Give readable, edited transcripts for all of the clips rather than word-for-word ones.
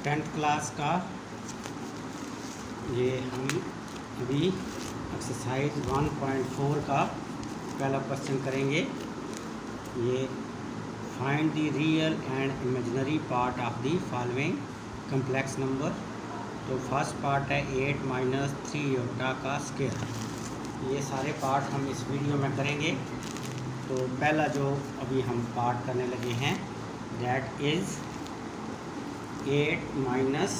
Tenth class का ये हम अभी एक्सरसाइज 1.4 का पहला क्वेश्चन करेंगे। ये find the real and imaginary part of the following complex number. तो फर्स्ट पार्ट है 8 माइनस 3 योटा का स्क्वायर। ये सारे पार्ट हम इस वीडियो में करेंगे। तो पहला जो अभी हम पार्ट करने लगे हैं दैट इज़ 8 माइनस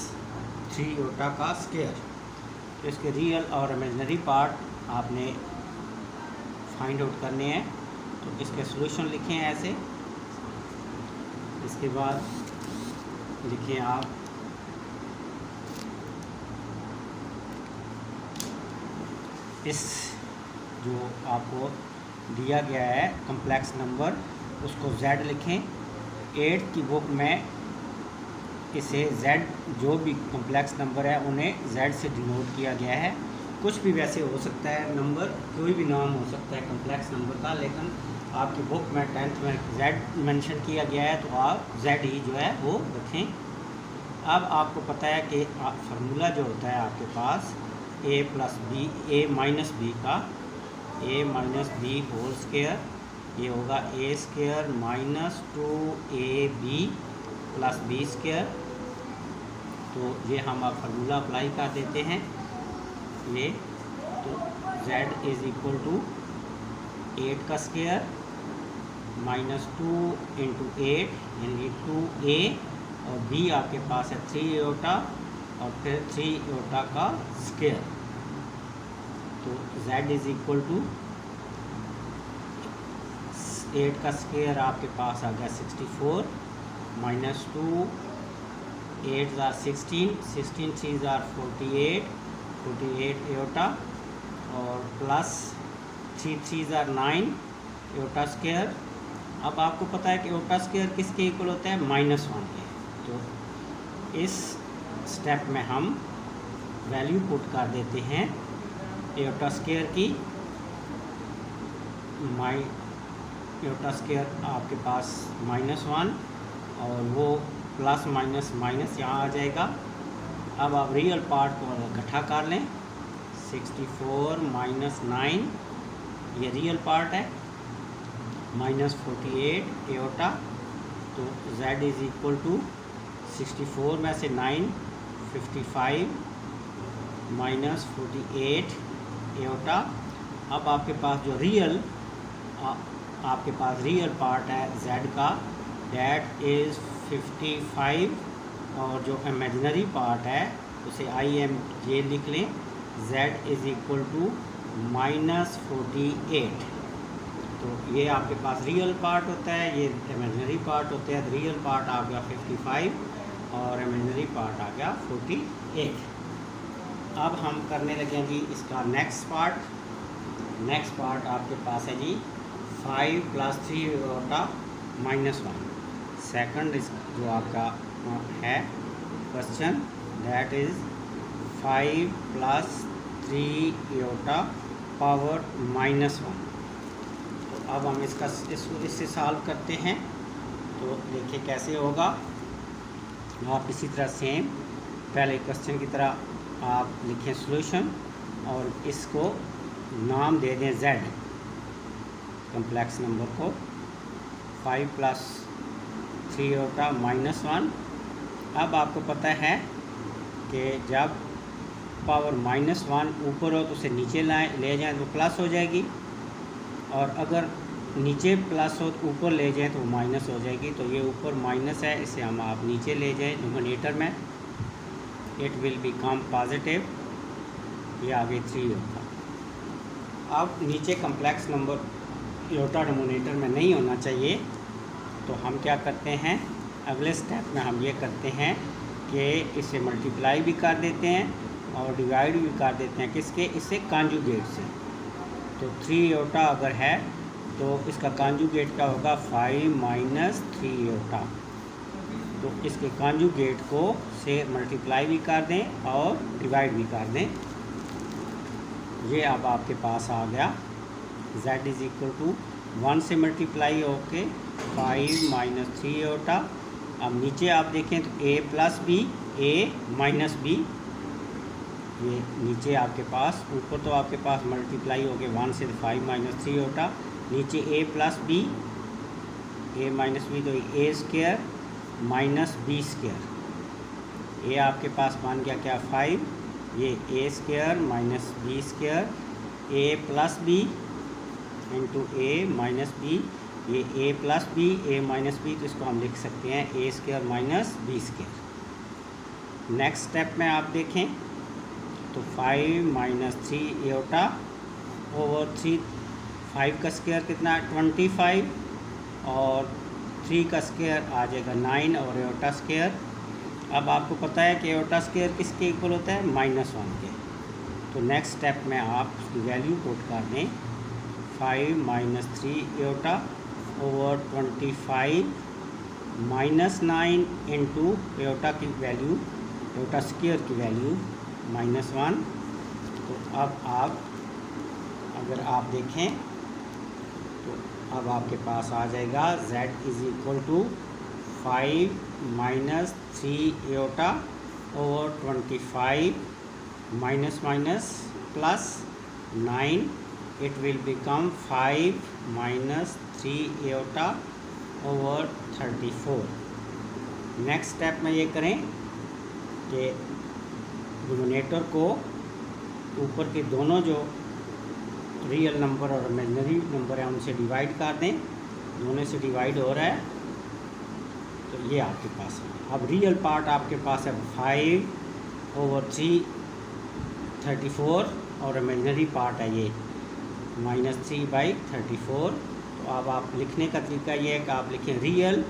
3 योटा का स्क्वायर। तो इसके रियल और इमेजिनरी पार्ट आपने फाइंड आउट करने हैं। तो इसके सॉल्यूशन लिखें ऐसे। इसके बाद लिखें आप इस जो आपको दिया गया है कम्प्लेक्स नंबर उसको Z लिखें। 8 की बुक में इसे Z जो भी कम्प्लेक्स नंबर है उन्हें Z से डिनोट किया गया है। कुछ भी वैसे हो सकता है नंबर, कोई भी नाम हो सकता है कम्प्लेक्स नंबर का, लेकिन आपकी बुक में 10th में Z मेंशन किया गया है तो आप Z ही जो है वो रखें। अब आपको पता है कि फार्मूला जो होता है आपके पास a plus B a minus b का a minus b whole square, ये होगा a square minus 2ab plus b square. तो ये हम अब फार्मूला अप्लाई कर देते हैं। ये तो z इज़ इक्वल टू 8 का स्क्वायर माइनस 2 इंटू 8 यानी 2a और b आपके पास है 3 योटा और फिर 3 योटा का स्क्वायर। तो z इज़ इक्वल टू 8 का स्क्वायर आपके पास आ गया 64 माइनस 2 8 ज़ार 16 16 3 ज़ार 48 48 योटा और प्लस 3 3 ज़ार 9 योटा स्क्वायर। अब आपको पता है कि योटा स्क्वायर किसके इक्वल होता है -1 के। तो इस स्टेप में हम वैल्यू पुट कर देते हैं योटा स्क्वायर की। योटा स्क्वायर आपके पास -1 और वो प्लस माइनस माइनस यहाँ आ जाएगा। अब आप रियल पार्ट को इकट्ठा कर लें। 64 माइनस 9 ये रियल पार्ट है माइनस 48 एयोटा। तो z इज़ इक्वल टू 64 में से 9 55 माइनस 48 एयोटा। अब आपके पास जो रियल आपके पास रियल पार्ट है z का दैट इज़ 55 और जो इमेजिनरी पार्ट है उसे IMJ लिख लें। z is equal to minus 48। तो ये आपके पास रियल पार्ट होता है, ये इमेजिनरी पार्ट होता है। रियल पार्ट आ गया 55 और इमेजिनरी पार्ट आ गया 48। अब हम करने लगे जी इसका नेक्स्ट पार्ट। नेक्स्ट पार्ट आपके पास है जी 5 प्लस 3 योटा -1। सेकंड जो आपका है question that is 5 plus 3 iota power -1। तो अब हम इससे सॉल्व करते हैं। तो देखिए कैसे होगा। आप इसी तरह सेम पहले क्वेश्चन की तरह आप लिखें सॉल्यूशन और इसको नाम दे दें z कम्प्लेक्स नंबर को। 5 प्लस 3 योटा -1। अब आपको पता है कि जब पावर -1 ऊपर हो तो उसे नीचे ले जाएं तो प्लस हो जाएगी, और अगर नीचे प्लस हो तो ऊपर ले जाएं तो माइनस हो जाएगी। तो ये ऊपर माइनस है, इसे हम आप नीचे ले जाएं डिनोमिनेटर में, इट विल बिकम पॉजिटिव। ये आगे 3 योटा। अब नीचे कम्प्लेक्स नंबर योटा डिनोमिनेटर में नहीं होना चाहिए। तो हम क्या करते हैं अगले स्टेप में हम ये करते हैं कि इसे मल्टीप्लाई भी कर देते हैं और डिवाइड भी कर देते हैं किसके, इससे कॉन्जुगेट से। तो 3 योटा अगर है तो इसका कॉन्जुगेट क्या होगा 5 माइनस 3 योटा। तो इसके कॉन्जुगेट को से मल्टीप्लाई भी कर दें और डिवाइड भी कर दें। ये अब आपके पास आ गया z इज़ इक्वल टू 1 से मल्टीप्लाई होके 5 माइनस 3 योटा अब नीचे आप देखें तो a plus B, a minus b, ये नीचे आपके पास, ऊपर तो आपके पास मल्टीप्लाई हो गए 1 से 5 माइनस 3 होता, नीचे a plus B, a minus b तो a square minus b square, a आपके पास मान गया क्या 5, ये a square minus b square, a plus b into a minus b, ये a plus B, a minus b, तो इसको हम लिख सकते हैं a square minus b square. Next step में आप देखें तो 5 माइनस 3 एटा ओवर 3, 5 का स्क्वायर कितना है 25, और 3 का स्क्वायर आ जाएगा 9 और एटा स्क्वायर। अब आपको पता है कि एटा स्क्वायर किसके इक्वल होता है -1 के, तो नेक्स्ट स्टेप में आप उसकी वैल्यू पुट कर दें 5 minus 3 iota over 25 minus 9 into एटा की वैल्यू, एटा स्क्वायर की वैल्यू -1। तो अब आप अगर आप देखें तो अब आपके पास आ जाएगा z is equal to 5 minus 3 iota over 25 minus minus plus 9, it will become 5 minus 3 iota over 34। Next step में ये करें कि डिनोमिनेटर को ऊपर के दोनों जो रियल नंबर और इमेजिनरी नंबर है उनसे डिवाइड कर दें, दोनों से डिवाइड हो रहा है तो ये आपके पास है। अब रियल पार्ट आपके पास है 5 ओवर 3 34, और इमेजिनरी पार्ट है ये -3/34। तो अब आप लिखने का तरीका ये है कि आप लिखें रियल,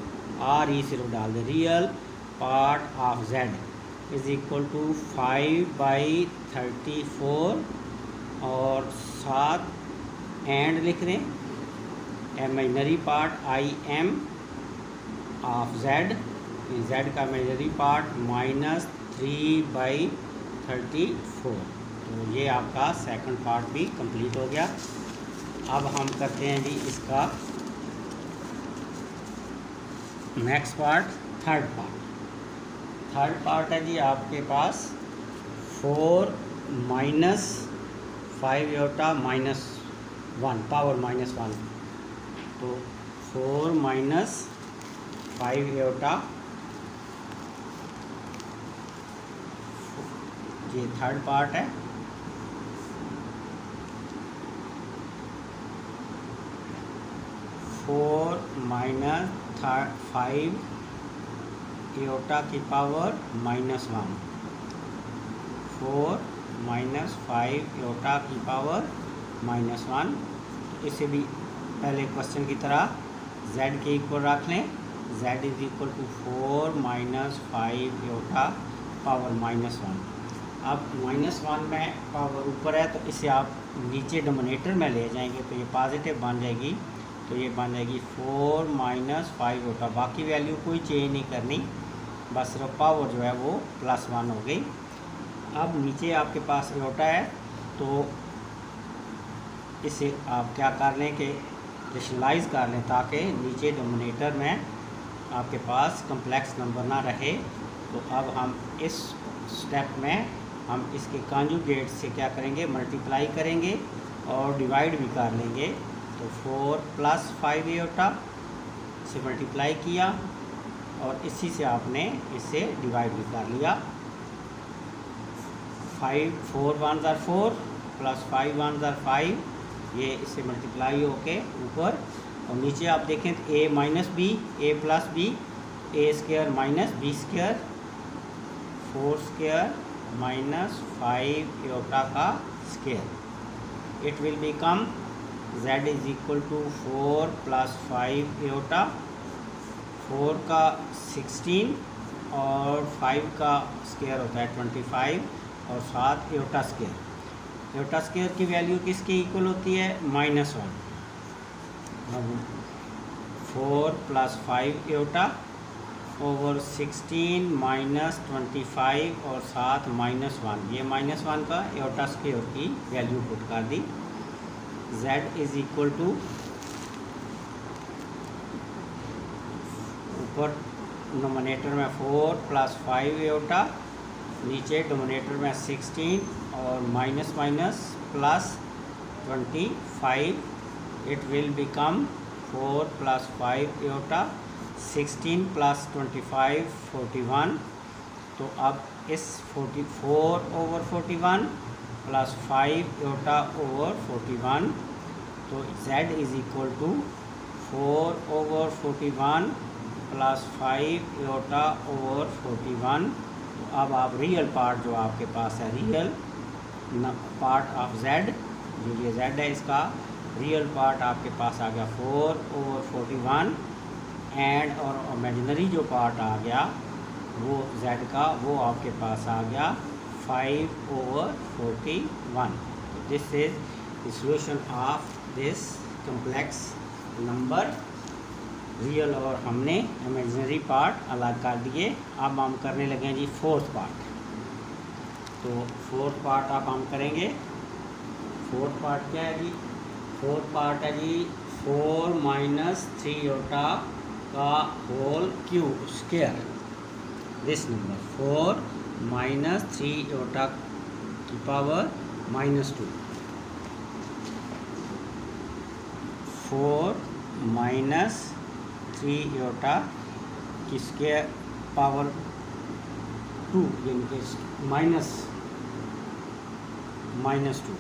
आर ई सिर्फ डाल दें, real part of z is equal to 5/34, और साथ एंड लिख दें imaginary part I M of z, z का इमेजिनरी पार्ट -3/34। तो ये आपका सेकंड पार्ट भी कंप्लीट हो गया। अब हम करते हैं जी इसका नेक्स्ट पार्ट, थर्ड पार्ट है जी आपके पास 4 माइनस 5 एटा -1 पावर -1, तो 4 माइनस 5 एटा, ये थर्ड पार्ट है। 4 माइनस 5 एटा की पावर -1, 4 माइनस 5 एटा की पावर -1। इसे भी पहले क्वेश्चन की तरह z के इक्वल रख लें, z is equal to 4 minus 5 iota power -1। अब -1 में पावर ऊपर है तो इसे आप नीचे डिनोमिनेटर में ले जाएंगे तो ये पॉजिटिव बन जाएगी, तो ये बन जाएगी 4 माइनस 5 एटा, बाकी वैल्यू कोई चेंज नहीं करनी, बस सिर्फ पावर जो है वो +1 हो गई। अब नीचे आपके पास एटा है तो इसे आप क्या कर लें कि रेशनलाइज कर लें ताकि नीचे डिनोमिनेटर में आपके पास कम्प्लेक्स नंबर ना रहे। तो अब हम इस स्टेप में हम इसके कॉन्जुगेट से क्या करेंगे, मल्टीप्लाई करेंगे और डिवाइड भी कर लेंगे। तो 4 + 5 एटा से मल्टीप्लाई किया और इसी से आपने इसे डिवाइड भी कर लिया। 4 1 ज़ा 4 + 5 1 ज़ा 5, ये इससे मल्टीप्लाई होके ऊपर, और नीचे आप देखें तो a minus b, a plus B, a square minus b square, 4 square minus 5 iota का square, it will become z is equal to 4 + 5 एटा, 4 का 16 और 5 का स्क्वायर होता है 25, और 7 एटा स्क्वायर। एटा स्क्वायर की वैल्यू किसके इक्वल होती है -1। अब 4 + 5 एटा ओवर 16 माइनस 25 और 7 -1, ये -1 का एटा स्क्वायर की वैल्यू पुट कर दी। z इज इक्वल टू ऊपर नोमिनेटर में 4 प्लस 5 एटा, नीचे डोमिनेटर में 16 और minus minus plus 25, it will become 4 plus 5 Etah, 16 plus 25 41। तो अब इस 44 ओवर 41 प्लस 5 एटा ओवर 41, तो z is equal to 4 over 41 plus 5 iota over 41। तो अब आप रियल पार्ट जो आपके पास है, रियल पार्ट ऑफ z, जो ये z है इसका रियल पार्ट आपके पास आ गया 4 ओवर 41, एंड और इमेजिनरी जो पार्ट आ गया वो z का, वो आपके पास आ गया 5 over 41। This is the solution of this complex number. Real और हमने इमेजिनरी पार्ट अलग कर दिए। अब हम करने लगे जी फोर्थ पार्ट। तो फोर्थ पार्ट अब हम करेंगे। फोर्थ पार्ट क्या है जी? फोर्थ पार्ट है जी 4 माइनस 3 एटा का whole cube square. This number 4 minus 3 iota की पावर -2। 4 माइनस 3 एटा की स्क्वायर पावर 2, यानी कि -2।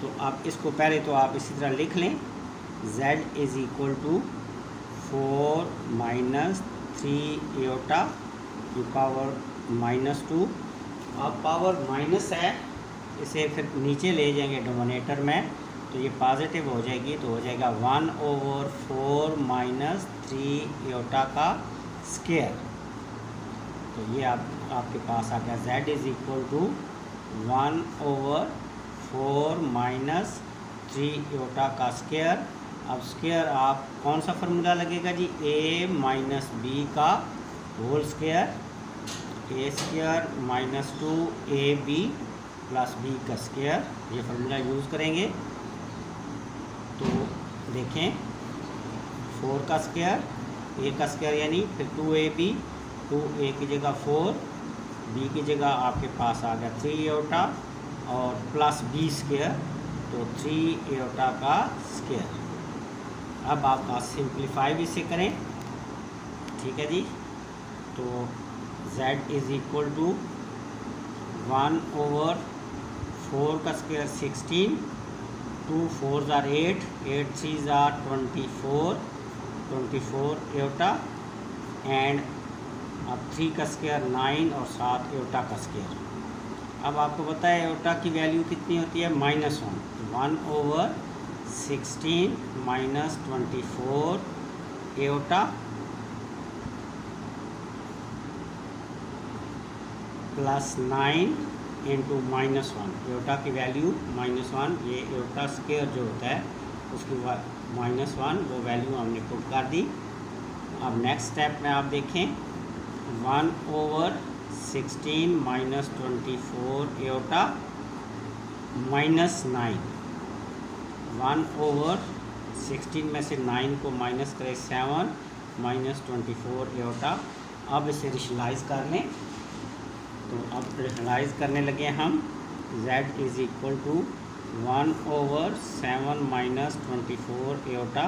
तो आप इसको पहले तो आप इसी तरह लिख लें, z is equal to 4 minus 3 iota की पावर -2। अब पावर माइनस है, इसे फिर नीचे ले जाएंगे डोमिनेटर में, तो ये पॉजिटिव हो जाएगी, तो हो जाएगा 1 ओवर 4 माइनस 3 एटा का स्क्वायर। तो ये आपके पास आ गया z is equal to 1 over 4 minus 3 iota का स्क्वायर। अब स्क्वायर आप कौन सा फार्मूला लगेगा जी? a माइनस बी का whole square, a square minus 2ab plus b का स्क्वायर, ये फार्मूला यूज़ करेंगे। तो देखें 4 का स्क्वायर, a का स्क्वायर यानी फिर 2ab, 2a की जगह 4, b की जगह आपके पास आ गया 3 एटा और प्लस b स्क्वायर, तो 3 एटा का स्क्वायर। अब आप सिंप्लीफाई भी इसे करें, ठीक है जी। तो z is equal to 1 over 4 का square 16, 2 4s are 8, 8 3s are 24 Etah, and अब 3 का स्क्वायर 9 और 7 एटा का स्क्वायर। अब आपको पता है एटा की वैल्यू कितनी होती है? -1। 1 ओवर 16 माइनस 24 एटा प्लस 9 इंटू -1। एटा की वैल्यू -1, ये एटा स्क्वायर जो होता है उसकी -1 वो वैल्यू हमने पुट कर दी। अब नेक्स्ट स्टेप में आप देखें, 1 ओवर 16 माइनस 24 एटा -9। 1 ओवर 16 में से 9 को माइनस करें 7 माइनस 24 एटा। अब इसे रेशनलाइज कर लें। तो अब रेशनलाइज करने लगे हम, z is equal to 1 over 7 minus 24 iota.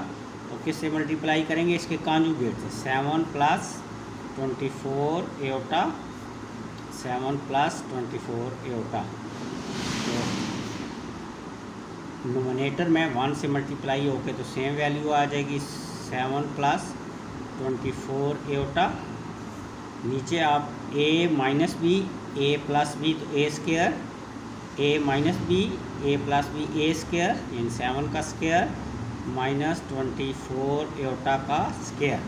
तो किससे मल्टीप्लाई करेंगे? इसके कॉन्जुगेट से, 7 प्लस 24 एटा, 7 प्लस 24 एटा। तो नोमिनेटर में 1 से मल्टीप्लाई होके तो सेम वैल्यू आ जाएगी, 7 प्लस 24 एटा। नीचे आप a minus b, a plus b, तो a square, a minus b, a plus B, a square यानी 7 का स्क्वायर माइनस 24 एटा का स्क्वायर।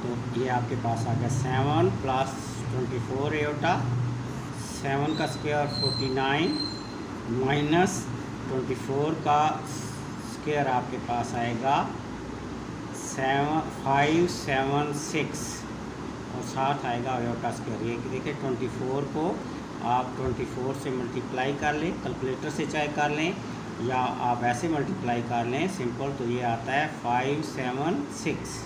तो ये आपके पास आ गया 7 प्लस 24 एटा, 7 का स्क्वायर 49 माइनस 24 का स्क्वायर आपके पास आएगा 576 और 7 आएगा एटा स्क्वायर। ये देखिए 24 को आप 24 से मल्टीप्लाई कर लें, कैलकुलेटर से चाहे कर लें या आप ऐसे मल्टीप्लाई कर लें सिंपल, तो ये आता है 576।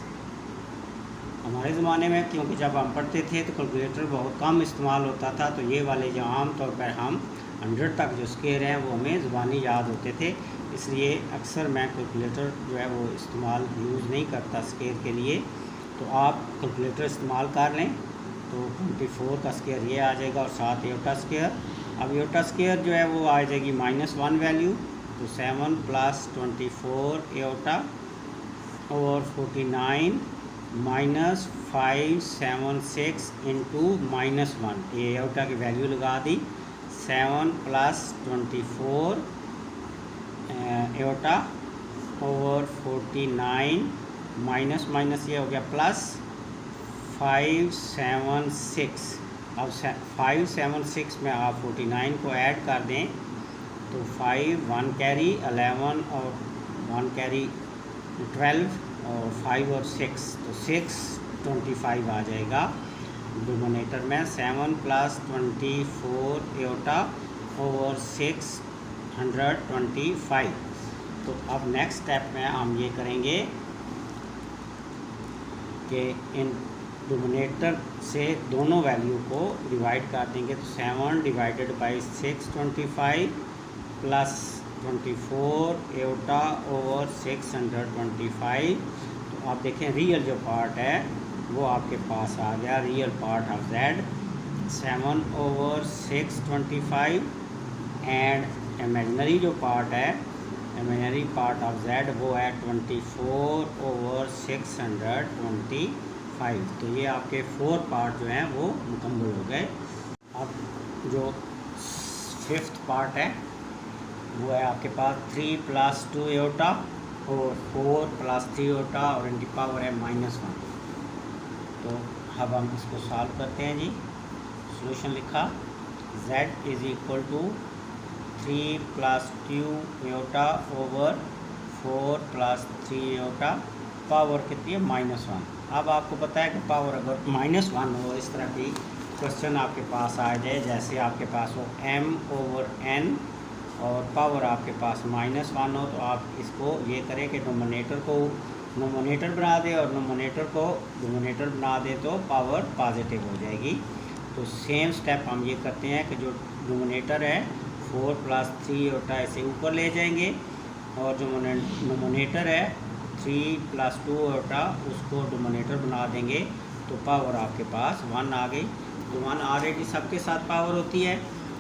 हमारे ज़माने में क्योंकि जब हम पढ़ते थे तो कैलकुलेटर बहुत कम इस्तेमाल होता था, तो ये वाले जो आम तौर पर हम 100 तक जो स्केयर हैं वो हमें ज़बानी याद होते थे, इसलिए अक्सर मैं कैलकुलेटर जो है वो इस्तेमाल यूज़ नहीं करता स्केयर के लिए। तो आप कैलकुलेटर इस्तेमाल कर लें तो 24 का स्केयर ये आ जाएगा और साथ एयोटा स्केयर। अब एयोटा स्केयर जो है वो आ जाएगी -1 वैल्यू, तो 7 + 24 एयोटा और 49 -576 इंटू -1, ये एयोटा की वैल्यू लगा दी। 7 + 24 एयोटा और 49 माइनस माइनस ये हो गया प्लस 576। अब 576 में आप 49 को ऐड कर दें तो 5 1 कैरी 11 और 1 कैरी 12 और 5 और 6, तो 625 आ जाएगा डिनोमिनेटर में। 7 + 24 एयोटा और 625। तो अब नेक्स्ट स्टेप में हम ये करेंगे कि इन डिनोमिनेटर से दोनों वैल्यू को डिवाइड कर देंगे, तो 7 / 625 + 24 एयोटा और 625। तो आप देखें रियल जो पार्ट है वो आपके पास आ गया, real part of Z 7/625 and imaginary जो पार्ट है, इमेजिनरी पार्ट ऑफ Z वो है 24/625। तो ये आपके 4 पार्ट जो हैं वो मुकम्मल हो गए। अब जो 5th पार्ट है वो है आपके पास 3 + 2 एयोटा और 4 + 3 एयोटा और इनकी पावर है -1। तो अब हम इसको सॉल्व करते हैं जी। सॉल्यूशन लिखा Z = 3 + 2 aorta over 4 + 3 aorta, power कितनी है -1। अब आपको पता है कि पावर अगर -1 हो, इस तरह की क्वेश्चन आपके पास आ जाए, जैसे आपके पास हो m/n और पावर आपके पास -1 हो, तो आप इसको ये करें कि नोमिनेटर को नोमिनेटर बना दे और नोमिनेटर को डिनोमिनेटर बना दे तो पावर पॉजिटिव हो जाएगी। तो सेम स्टेप हम ये करते हैं कि जो डिनोमिनेटर है 4 + 3 एयोटा इसे ऊपर ले जाएंगे और जो नोमिनेटर है 3 + 2 एयोटा उसको डिनोमिनेटर बना देंगे, तो पावर आपके पास 1 आ गई। तो 1 ऑलरेडी सबके साथ पावर होती है,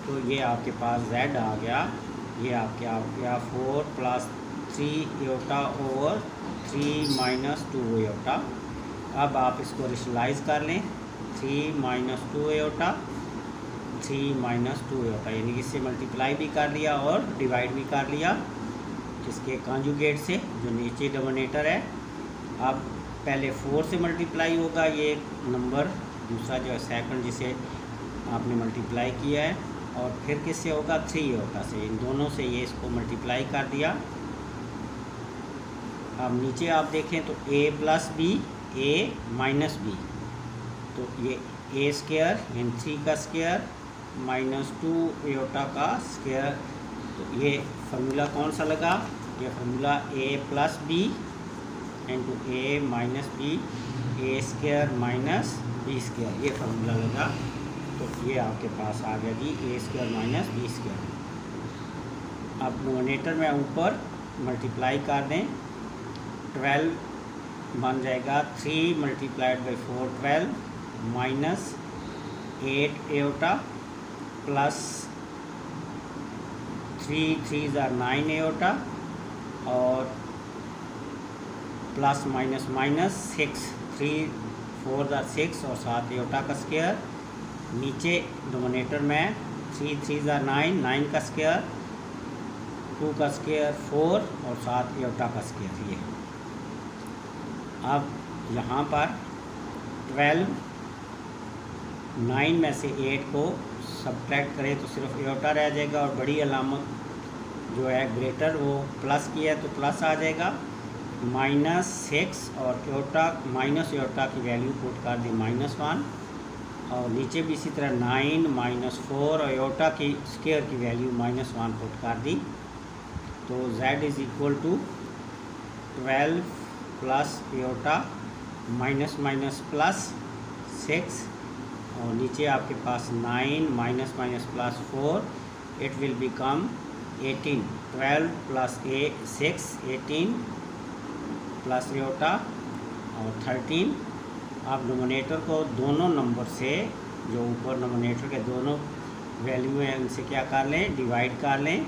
तो ये आपके पास Z आ गया। ये आपके आ गया 4 + 3 एयोटा ओवर 3 - 2 एयोटा। अब आप इसको रेशनलाइज कर लें, 3 - 2 एयोटा 3 - 2 एयोटा, यानी कि इससे मल्टीप्लाई भी कर लिया और डिवाइड भी कर लिया इसके कॉन्जुगेट से जो नीचे डिनोमिनेटर है। अब पहले 4 से मल्टीप्लाई होगा ये नंबर, दूसरा जो है सेकंड जिसे आपने मल्टीप्लाई किया है, और फिर किससे होगा 3 एयोटा से, इन दोनों से ये इसको मल्टीप्लाई कर दिया। अब नीचे आप देखें तो a + b a - b, तो ये a² यानी 3 का स्क्वायर -2 एयोटा का स्क्वायर। तो ये फार्मूला कौन सा लगा, ये formula a + b into a - b a² - b², ये फार्मूला लगा। तो ये आपके पास आ गया जी a² - b²। अब डिनोमिनेटर में ऊपर मल्टीप्लाई कर दें, 12 बन जाएगा 3 × 4 12 -8 aorta plus 3 3s are 9 aorta और प्लस माइनस 6 3 4s are 6 और 7 एयोटा का स्क्वायर। नीचे डिनोमिनेटर में 3 3s are 9 9 का स्क्वायर, 2 का स्क्वायर 4 और 7 एयोटा का स्क्वायर। ये अब यहाँ पर 12 9 में से 8 को सब्ट्रैक्ट करें तो सिर्फ एयोटा रह जाएगा और बड़ी अलामत जो है ग्रेटर वो प्लस की है तो प्लस आ जाएगा। -6 और एयोटा एयोटा की वैल्यू पुट कर दी -1 और नीचे भी इसी तरह 9 -4 और एयोटा की स्क्वायर की वैल्यू -1 पुट कर दी। तो Z = 12 + aorta minus minus plus 6 और नीचे आपके पास 9 minus minus plus 4 it will become 18। 12 plus 6 18 plus iota और 13। आप नोमिनेटर को दोनों नंबर से जो ऊपर नोमिनेटर के दोनों वैल्यू हैं उनसे क्या कर लें, डिवाइड कर लें,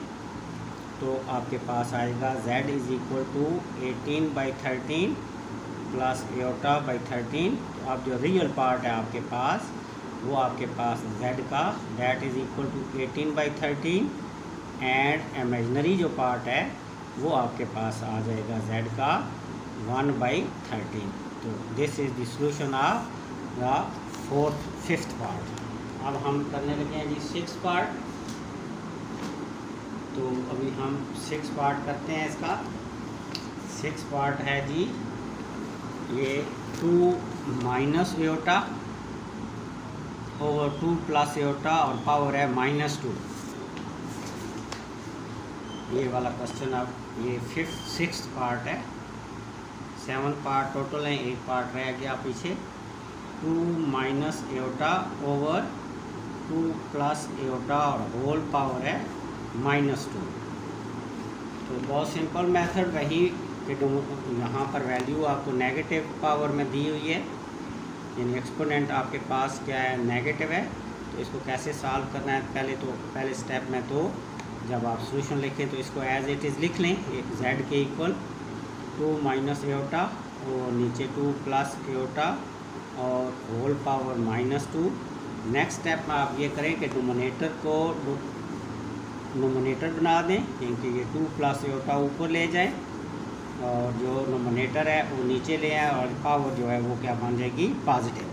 तो आपके पास आएगा z is equal to 18/13 plus iota by 13। तो अब जो रियल पार्ट है आपके पास वो आपके पास z का that is equal to 18/13 and imaginary जो पार्ट है वो आपके पास आ जाएगा z का 1/13। तो this is the solution of the fifth part. अब हम करने लगे हैं जी 6 पार्ट। तो अभी हम 6 पार्ट करते हैं इसका। 6 पार्ट है जी ये 2 minus iota over 2 plus iota और पावर है -2। ये वाला क्वेश्चन अब ये 6th पार्ट है। 7 पार्ट टोटल हैं, 1 पार्ट रह गया पीछे। 2 minus iota over 2 plus iota और होल पावर है -2। तो बहुत सिंपल मेथड रही कि यहाँ पर वैल्यू आपको नेगेटिव पावर में दी हुई है, यानी एक्सपोनेंट आपके पास क्या है, नेगेटिव है। तो इसको कैसे सॉल्व करना है, पहले स्टेप में तो जब आप सॉल्यूशन लिखें तो इसको एज इट इज़ लिख लें, z के इक्वल 2 माइनस आयोटा और नीचे 2 प्लस आयोटा और होल पावर -2। नेक्स्ट स्टेप में आप ये करें कि नोमिनेटर को नोमिनेटर बना दें, क्योंकि ये 2 प्लस आयोटा ऊपर ले जाए और जो नोमिनेटर है वो नीचे ले आए और पावर जो है वो क्या बन जाएगी, पॉजिटिव।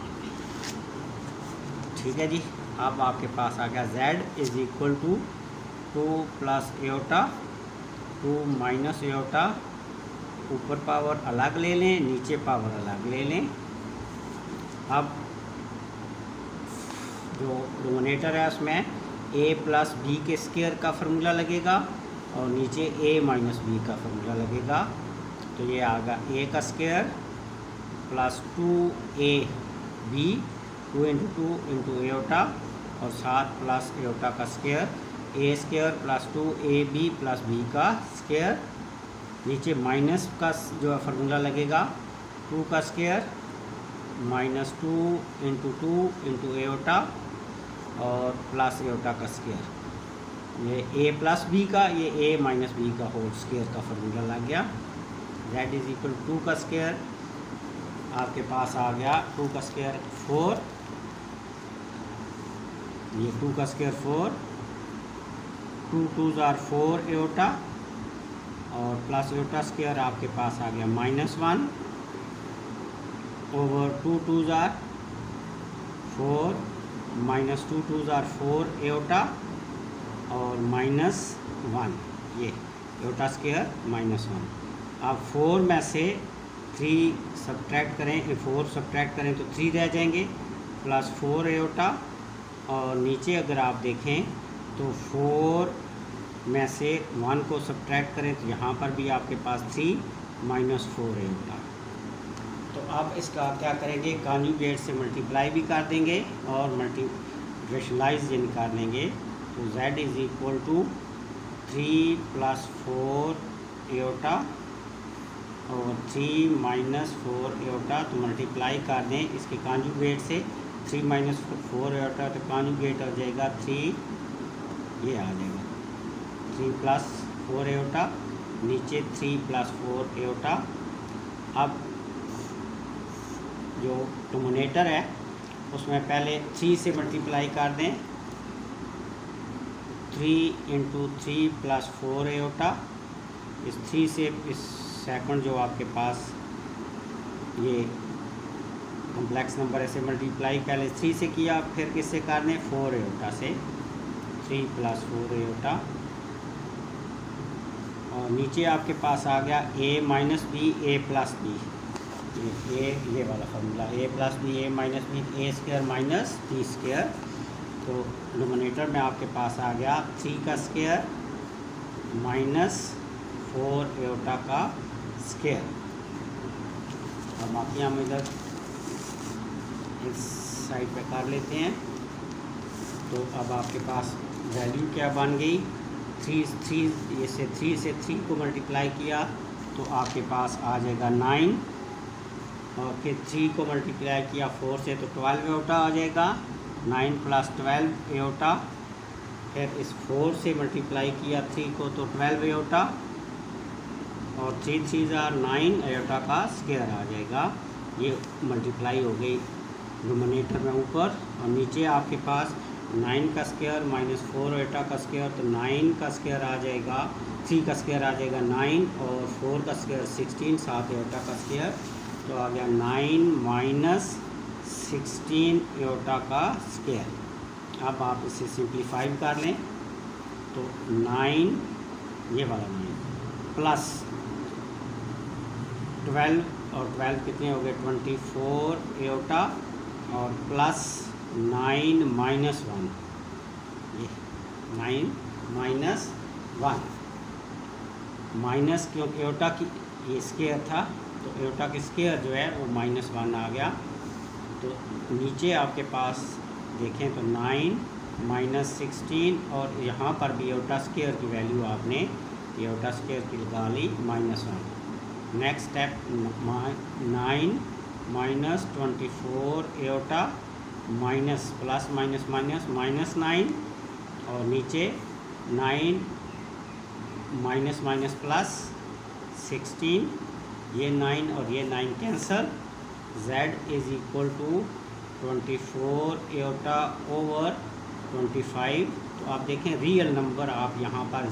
ठीक है जी। अब आपके पास आ गया z is equal to 2 plus iota 2 minus iota, ऊपर पावर अलग ले लें, नीचे पावर अलग ले लें। अब जो नोमिनेटर है उसमें a प्लस बी के स्क्वायर का फार्मूला लगेगा और नीचे a माइनस बी का फार्मूला लगेगा। तो ये आएगा a का square plus 2ab 2 into 2 into iota और 7 प्लस आयोटा का square, a square plus 2ab plus b का स्क्वायर। नीचे माइनस का जो फार्मूला लगेगा 2 का स्क्वायर -2 इंटू 2 इंटू आयोटा और प्लस आयोटा का स्क्वायर। ये a प्लस बी का, ये a माइनस बी का होल स्क्वायर का फार्मूला लग गया। z इज इक्वल 2 का स्क्वायर आपके पास आ गया 2 का स्क्वायर 4, ये 2 का स्क्वायर 4, 2 2s आर 4 आयोटा और प्लस आयोटा स्क्वायर आपके पास आ गया -1 over 2 2s are 4 -2 2s are 4 iota और -1, ये आयोटा स्क्वायर -1। अब 4 में से 3 सब्ट्रैक्ट करें, 4 सब्ट्रैक्ट करें तो 3 रह जाएंगे प्लस 4 आयोटा और नीचे अगर आप देखें तो 4 में से 1 को सब्ट्रैक्ट करें तो यहाँ पर भी आपके पास 3 -4 आयोटा। तो अब इसका क्या करेंगे, कॉन्जुगेट से मल्टीप्लाई भी कर देंगे और रेशनलाइज निकाल देंगे। तो z is equal to 3 plus 4 iota और 3 -4 आयोटा। तो मल्टीप्लाई कर दें इसके कॉन्जुगेट से, 3 -4 आयोटा तो कॉन्जुगेट हो जाएगा 3, ये आ जाएगा 3 प्लस 4 आयोटा, नीचे 3 प्लस 4 आयोटा। अब जो डिनोमिनेटर है उसमें पहले 3 से मल्टीप्लाई कर दें, 3 इंटू 3 प्लस 4 आयोटा। इस 3 से इस सेकंड जो आपके पास ये कॉम्प्लेक्स नंबर ऐसे मल्टीप्लाई पहले 3 से किया, फिर किससे कर दें, 4 आयोटा से, 3 प्लस 4 आयोटा। और नीचे आपके पास आ गया a minus b a plus b, ये वाला formula a plus B a minus b, a square minus b square. तो डिनोमिनेटर में आपके पास आ गया 3 का स्क्वायर -4 आयोटा का स्क्वायर। अब आप यहाँ में इधर इस साइड पे कर लेते हैं। तो अब आपके पास वैल्यू क्या बन गई, थ्री से थ्री को मल्टीप्लाई किया तो आपके पास आ जाएगा 9, और फिर 3 को मल्टीप्लाई किया 4 से तो 12 एओटा आ जाएगा। 9 + 12 एओटा। फिर इस 4 से मल्टीप्लाई किया 3 को तो 12 एओटा, और 3 3 9 एओटा का स्क्वायर आ जाएगा। ये मल्टीप्लाई हो गई डिनोमिनेटर में ऊपर, और नीचे आपके पास 9 का स्क्वायर माइनस 4 एटा का स्क्वायर, तो 9 का स्क्वायर आ जाएगा, 3 का स्क्वायर आ जाएगा 9, और 4 का स्क्वायर 16, 7 एटा का स्क्वायर, तो आ गया 9 - 16 एटा का स्क्वायर। अब आप इसे सिंप्लीफाई कर लें तो 9, ये वाला 9 प्लस 12, और 12 कितने हो गए 24 एटा, और प्लस 9 - 1, ये 9 - 1 माइनस, क्योंकि एटा की ये स्क्वायर था तो एटा की स्क्वायर जो है वो -1 आ गया। तो नीचे आपके पास देखें तो 9 - 16, और यहाँ पर भी एटा स्क्वायर की वैल्यू आपने एटा स्क्वायर की लगा ली -1। नेक्स्ट स्टेप 9 - 24 एटा माइनस प्लस माइनस माइनस -9, और नीचे 9 माइनस माइनस प्लस 16, ये 9 और ये 9 कैंसल। z = 24 एटा ओवर 25। तो आप देखें रियल नंबर, आप यहाँ पर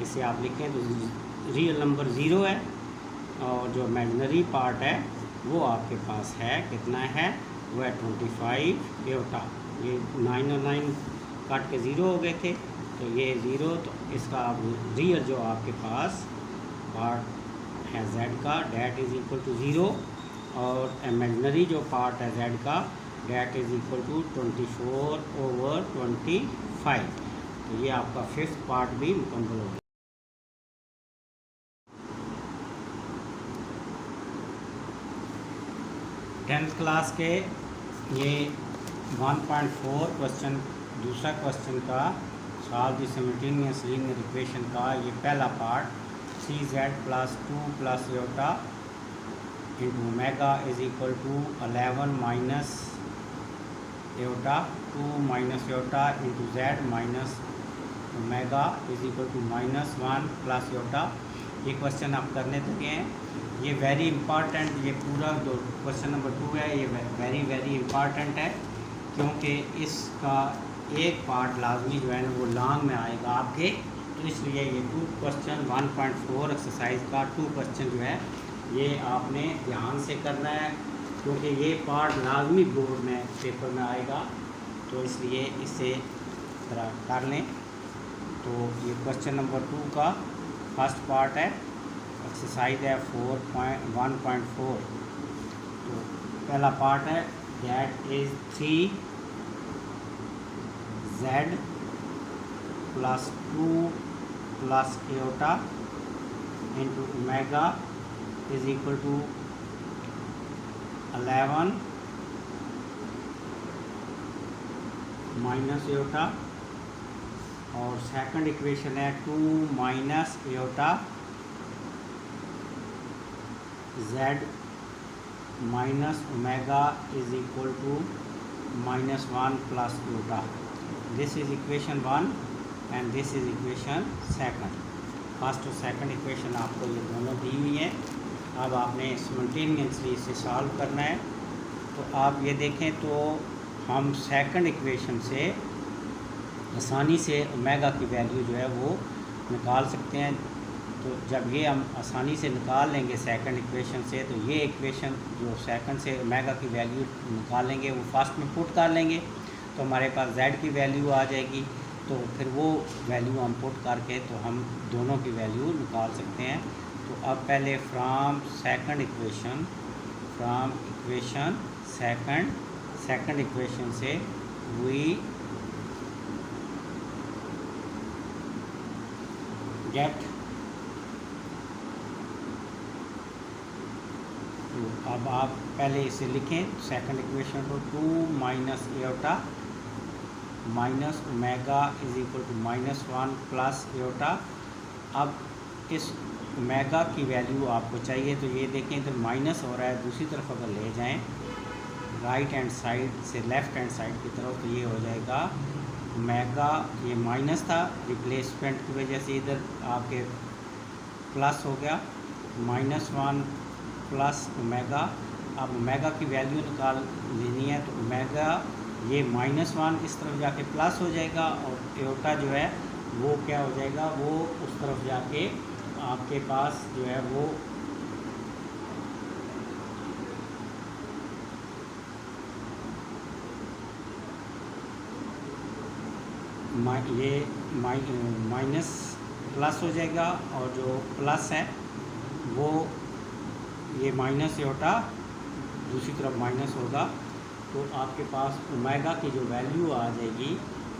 इसे आप लिखें तो रियल नंबर 0 है, और जो इमेजिनरी पार्ट है वो आपके पास है, कितना है, वो है 25 एटा। ये 9 और 9 काट के 0 हो गए थे, तो ये 0, तो इसका रियल जो आपके पास पार्ट है z का, डेट = 0, और इमेजिनरी जो पार्ट है z का, डेट = 24 ओवर 25। तो ये आपका 5th पार्ट भी मुकम्मल हो गया। 10th क्लास के ये 1.4 क्वेश्चन, दूसरा क्वेश्चन का solve the simultaneous linear equation का ये पहला पार्ट, 3z + 2 + एटा इंटू ओमेगा = 11 माइनस एटा 2 minus eta into z minus omega = -1 + एटा। ये क्वेश्चन आप करने लगे हैं। ये वेरी इंपॉर्टेंट, ये पूरा जो क्वेश्चन नंबर 2 है ये वेरी इंपॉर्टेंट है, क्योंकि इसका एक पार्ट लाजमी जो है ना वो लॉन्ग में आएगा आपके, तो इसलिए ये 2 क्वेश्चन 1.4 एक्सरसाइज का 2 क्वेश्चन जो है ये आपने ध्यान से करना है, क्योंकि ये पार्ट लाजमी बोर्ड में पेपर में आएगा, तो इसलिए इसे ज़रा कर लें। तो ये क्वेश्चन नंबर 2 का फर्स्ट पार्ट है, एक्सरसाइज है 1.4। तो पहला पार्ट है, that is 3z + 2 + Etah into omega = 11 minus एटा, और सेकंड इक्वेशन है 2 minus Etah z minus omega = -1 + Etah. This is equation 1 and this is equation 2। First और सेकंड इक्वेशन आपको ये दोनों दी हुई है। अब आपने सिमल्टेनियसली इसे सॉल्व करना है। तो आप ये देखें तो हम सेकंड इक्वेशन से आसानी से ओमेगा की वैल्यू जो है वो निकाल सकते हैं। तो जब ये हम आसानी से निकाल लेंगे सेकंड इक्वेशन से, तो ये इक्वेशन जो सेकंड से ओमेगा की वैल्यू निकालेंगे वो फर्स्ट में पुट कर लेंगे, तो हमारे पास z की वैल्यू आ जाएगी। तो फिर वो वैल्यू हम पुट करके तो हम दोनों की वैल्यू निकाल सकते हैं। तो अब पहले फ्रॉम इक्वेशन सेकंड इक्वेशन से वी गेट तो अब आप पहले इसे लिखें सेकंड इक्वेशन को, 2 minus iota minus omega is equal to -1 plus iota. अब इस ओमेगा की वैल्यू आपको चाहिए, तो ये देखें तो माइनस हो रहा है, दूसरी तरफ अगर ले जाएं राइट हैंड साइड से लेफ़्ट हैंड साइड की तरफ, तो ये हो जाएगा ओमेगा, ये माइनस था रिप्लेसमेंट की वजह से इधर आपके प्लस हो गया, -1 प्लस ओमेगा। अब ओमेगा की वैल्यू निकाल लेनी है, तो ओमेगा ये -1 इस तरफ जाके प्लस हो जाएगा, और एयोटा जो है वो क्या हो जाएगा, वो उस तरफ जाके आपके पास जो है वो ये माइनस प्लस हो जाएगा, और जो प्लस है वो ये माइनस एयोटा दूसरी तरफ माइनस होगा, तो आपके पास ओमेगा की जो वैल्यू आ जाएगी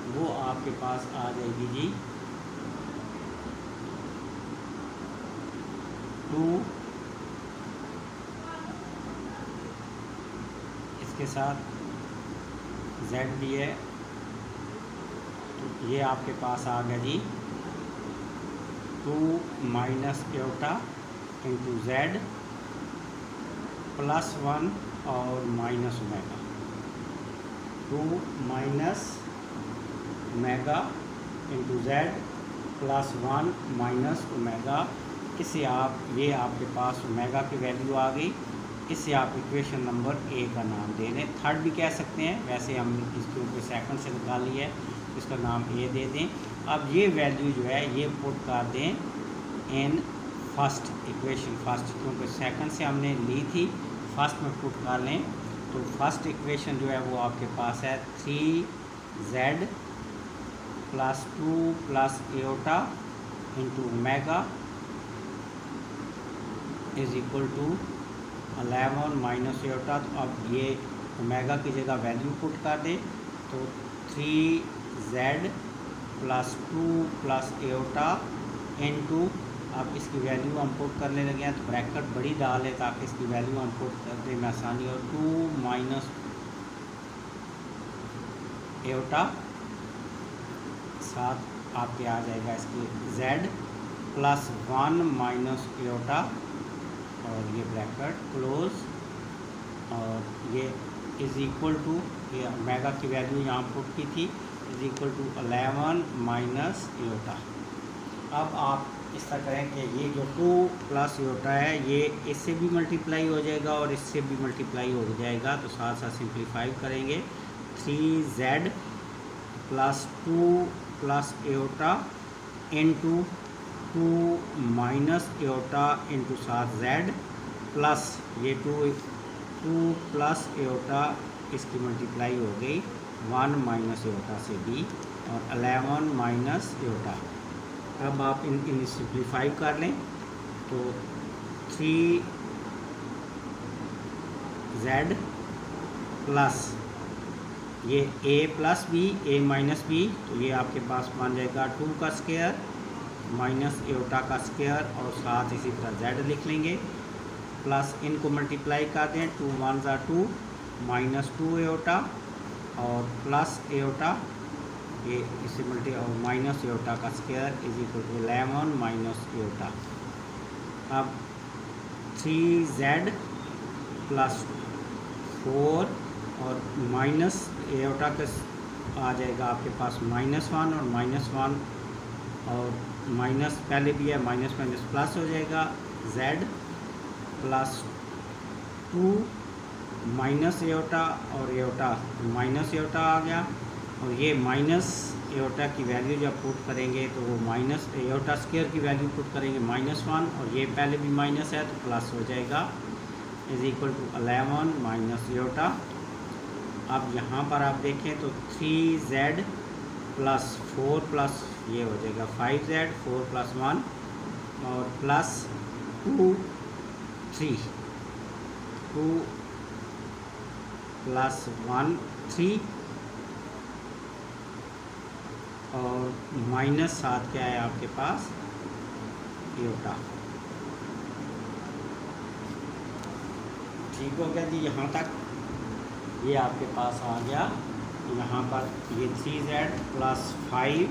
वो आपके पास आ जाएगी जी 2, इसके साथ z भी है, तो ये आपके पास आ गया जी 2 माइनस एयोटा इंटू z +1 और minus omega, 2 minus omega into z +1 minus omega. इससे आप ये आपके पास ओमेगा की वैल्यू आ गई, इससे आप इक्वेशन नंबर ए का नाम दे दें, थर्ड भी कह सकते हैं, वैसे हम इसके ऊपर सेकंड से निकाली है, इसका नाम ए दे दें। अब ये वैल्यू जो है ये पुट कर दें इन फर्स्ट इक्वेशन, फर्स्ट क्योंकि सेकंड से हमने ली थी, फर्स्ट में पुट कर लें, तो फर्स्ट इक्वेशन जो है वो आपके पास है 3z + 2 plus iota into omega is equal to 11 minus iota. तो अब ये ओमेगा की जगह वैल्यू पुट कर दे, तो 3z + 2 प्लस एयोटा इंटू, अब इसकी वैल्यू हम पुट करने लगे हैं, तो ब्रैकेट बड़ी डाल है ताकि इसकी वैल्यू हम पुट करने में आसानी हो, 2 माइनस एयोटा साथ आपके आ जाएगा इसकी z +1 माइनस एयोटा, और ये ब्रैकेट क्लोज, और ये इज़ इक्वल टू, ये ओमेगा की वैल्यू यहाँ पुट की थी, is equal to 11 minus iota. अब आप इस तरह करें कि ये जो 2 प्लस एयोटा है ये इससे भी मल्टीप्लाई हो जाएगा और इससे भी मल्टीप्लाई हो जाएगा, तो साथ साथ सिंप्लीफाई करेंगे, 3z + 2 plus iota into 2 minus aorta into साथ z प्लस ये 2 प्लस एयोटा इसकी मल्टीप्लाई हो गई 1 माइनस एयोटा से भी, और 11 माइनस एयोटा। अब आप इन सिंप्लीफाई कर लें, तो 3z प्लस ये a plus B a minus b, तो ये आपके पास बन जाएगा 2 का स्क्वायर माइनस एयोटा का स्क्वायर, और साथ इसी तरह z लिख लेंगे, प्लस इनको मल्टीप्लाई कर दें, 2 1 ज़ा 2 माइनस 2 एयोटा और प्लस एयोटा, ये इसे मल्टी और माइनस एयोटा का square is equal to 11 minus iota. अब 3z + 4 और माइनस एयोटा का आ जाएगा आपके पास -1 और -1, और माइनस पहले भी है, माइनस माइनस प्लस हो जाएगा, z + 2 माइनस एयोटा और एयोटा माइनस एयोटा आ गया, और ये माइनस एयोटा की वैल्यू जब पुट करेंगे तो वो माइनस एयोटा स्क्वायर की वैल्यू पुट करेंगे -1, और ये पहले भी माइनस है तो प्लस हो जाएगा, is equal to 11 minus iota. अब यहाँ पर आप देखें तो 3z + 4 प्लस ये हो जाएगा 5z, 4 + 1 और प्लस 2 3 2 + 1 3, और माइनस साथ क्या है आपके पास एयोटा। ठीक हो गया जी। यहाँ तक ये आपके पास आ गया। यहाँ पर ये 3z + 5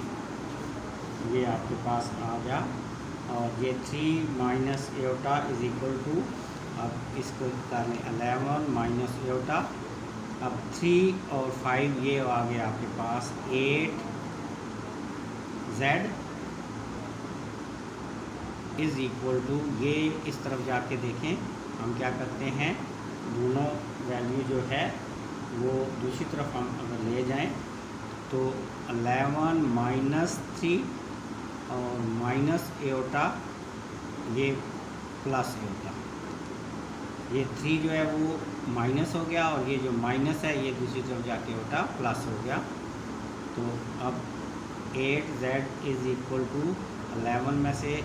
ये आपके पास आ गया, और ये 3 - एटा = अब इसको करने 11 - एटा। अब 3 और 5 ये आ गया आपके पास 8z = ये इस तरफ जाके देखें हम क्या करते हैं, दोनों वैल्यू जो है वो दूसरी तरफ हम अगर ले जाएं तो 11 - 3 और माइनस एटा ये प्लस एटा, ये 3 जो है वो माइनस हो गया, और ये जो माइनस है ये दूसरी तरफ जाके एटा प्लस हो गया। तो अब 8z = 11 में से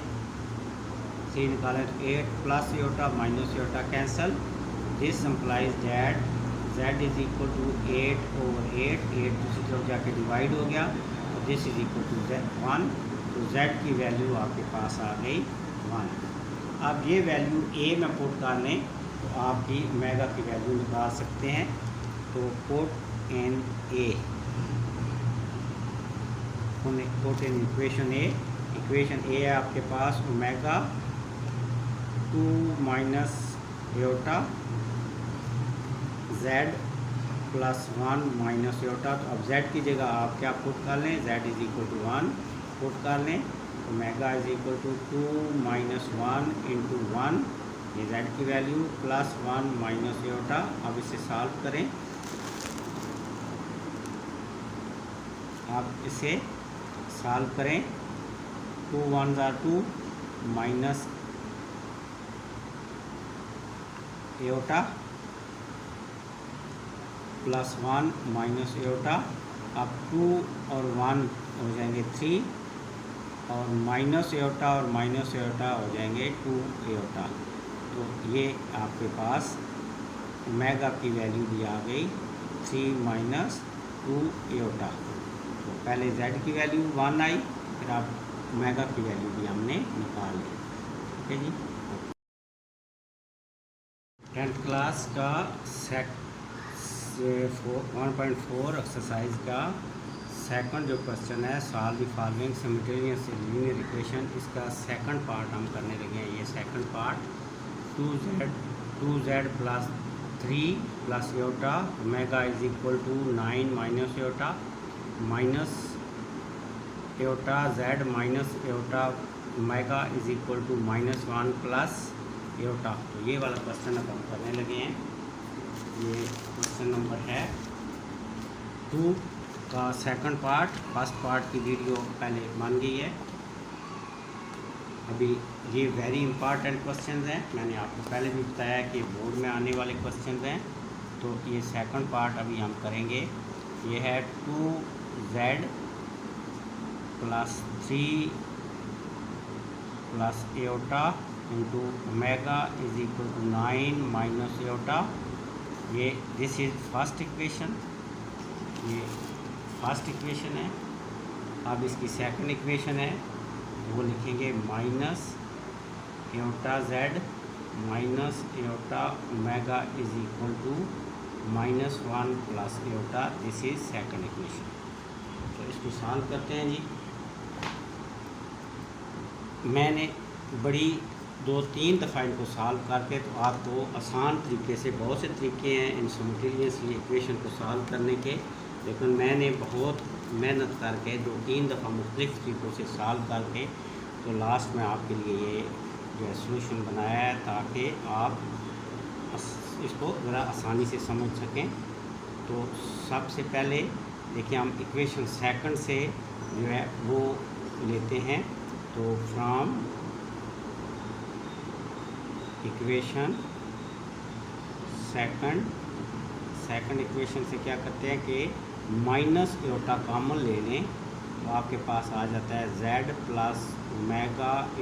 3 निकालें तो 8 + एटा minus Etah cancel. This implies that z = 8/8, 8 दूसरी तरफ जाके डिवाइड हो गया, और दिस = 1। तो z की वैल्यू आपके पास आ गई 1। अब ये वैल्यू a में पुट कर लें तो आपकी ओमेगा की वैल्यू निकाल सकते हैं। तो put in a, put in equation a। Equation a है आपके पास ओमेगा 2 - एटा z + 1 - एटा। तो अब z की जगह आप क्या पुट कर लें, z = 1 पुट कर लें। ओमेगा = 2 - 1 × 1, ये z की वैल्यू +1 - एटा। अब इसे सॉल्व करें, आप इसे सॉल्व करें। 2 × 1 = 2 माइनस एटा +1 - एटा। अब 2 और 1 हो जाएंगे 3, और माइनस एटा और माइनस एटा हो जाएंगे 2 एटा। तो ये आपके पास ओमेगा की वैल्यू भी आ गई 3 - 2 एटा। तो पहले z की वैल्यू 1 आई, फिर आप ओमेगा की वैल्यू भी हमने निकाल ली। ठीक है जी। 10th क्लास का 1.4 एक्सरसाइज का सेकंड जो क्वेश्चन है, solve the following simultaneous linear equation, इसका सेकंड पार्ट हम करने लगे हैं। ये सेकंड पार्ट 2z + 3 + एटा ओमेगा = 9 - एटा माइनस एटा z माइनस एटा ओमेगा = -1 + एटा। तो ये वाला क्वेश्चन अब हम करने लगे हैं। ये क्वेश्चन नंबर है 2 का सेकंड पार्ट। फर्स्ट पार्ट की वीडियो पहले बन गई है। अभी ये वेरी इंपॉर्टेंट क्वेश्चंस हैं, मैंने आपको पहले भी बताया कि बोर्ड में आने वाले क्वेश्चंस हैं। तो ये सेकंड पार्ट अभी हम करेंगे। ये है 2z + 3 + एटा × ओमेगा = 9 - एटा। ये दिस इज़ फर्स्ट इक्वेशन, ये फर्स्ट इक्वेशन है। अब इसकी सेकंड इक्वेशन है, वो लिखेंगे minus Etah z minus Etah omega = -1 + Etah. This is second equation. तो इसको सॉल्व करते हैं जी। मैंने बड़ी 2-3 दफ़ा इनको सॉल्व करके, तो आपको आसान तरीके से, बहुत से तरीके हैं इन सिमल्टेनियस इक्वेशन को सॉल्व करने के, लेकिन मैंने बहुत मेहनत करके 2-3 दफ़ा मुख्तलिफ तरीक़ों से सॉल्व करके तो लास्ट में आपके लिए ये जो है सोल्यूशन बनाया है, ताकि आप इसको ज़रा आसानी से समझ सकें। तो सबसे पहले देखिए, हम इक्वेशन सेकंड से जो है वो लेते हैं। तो फ्रॉम इक्वेशन सेकंड इक्वेशन से क्या करते हैं कि माइनस एटा कॉमन ले लें, तो आपके पास आ जाता है z + ओमेगा =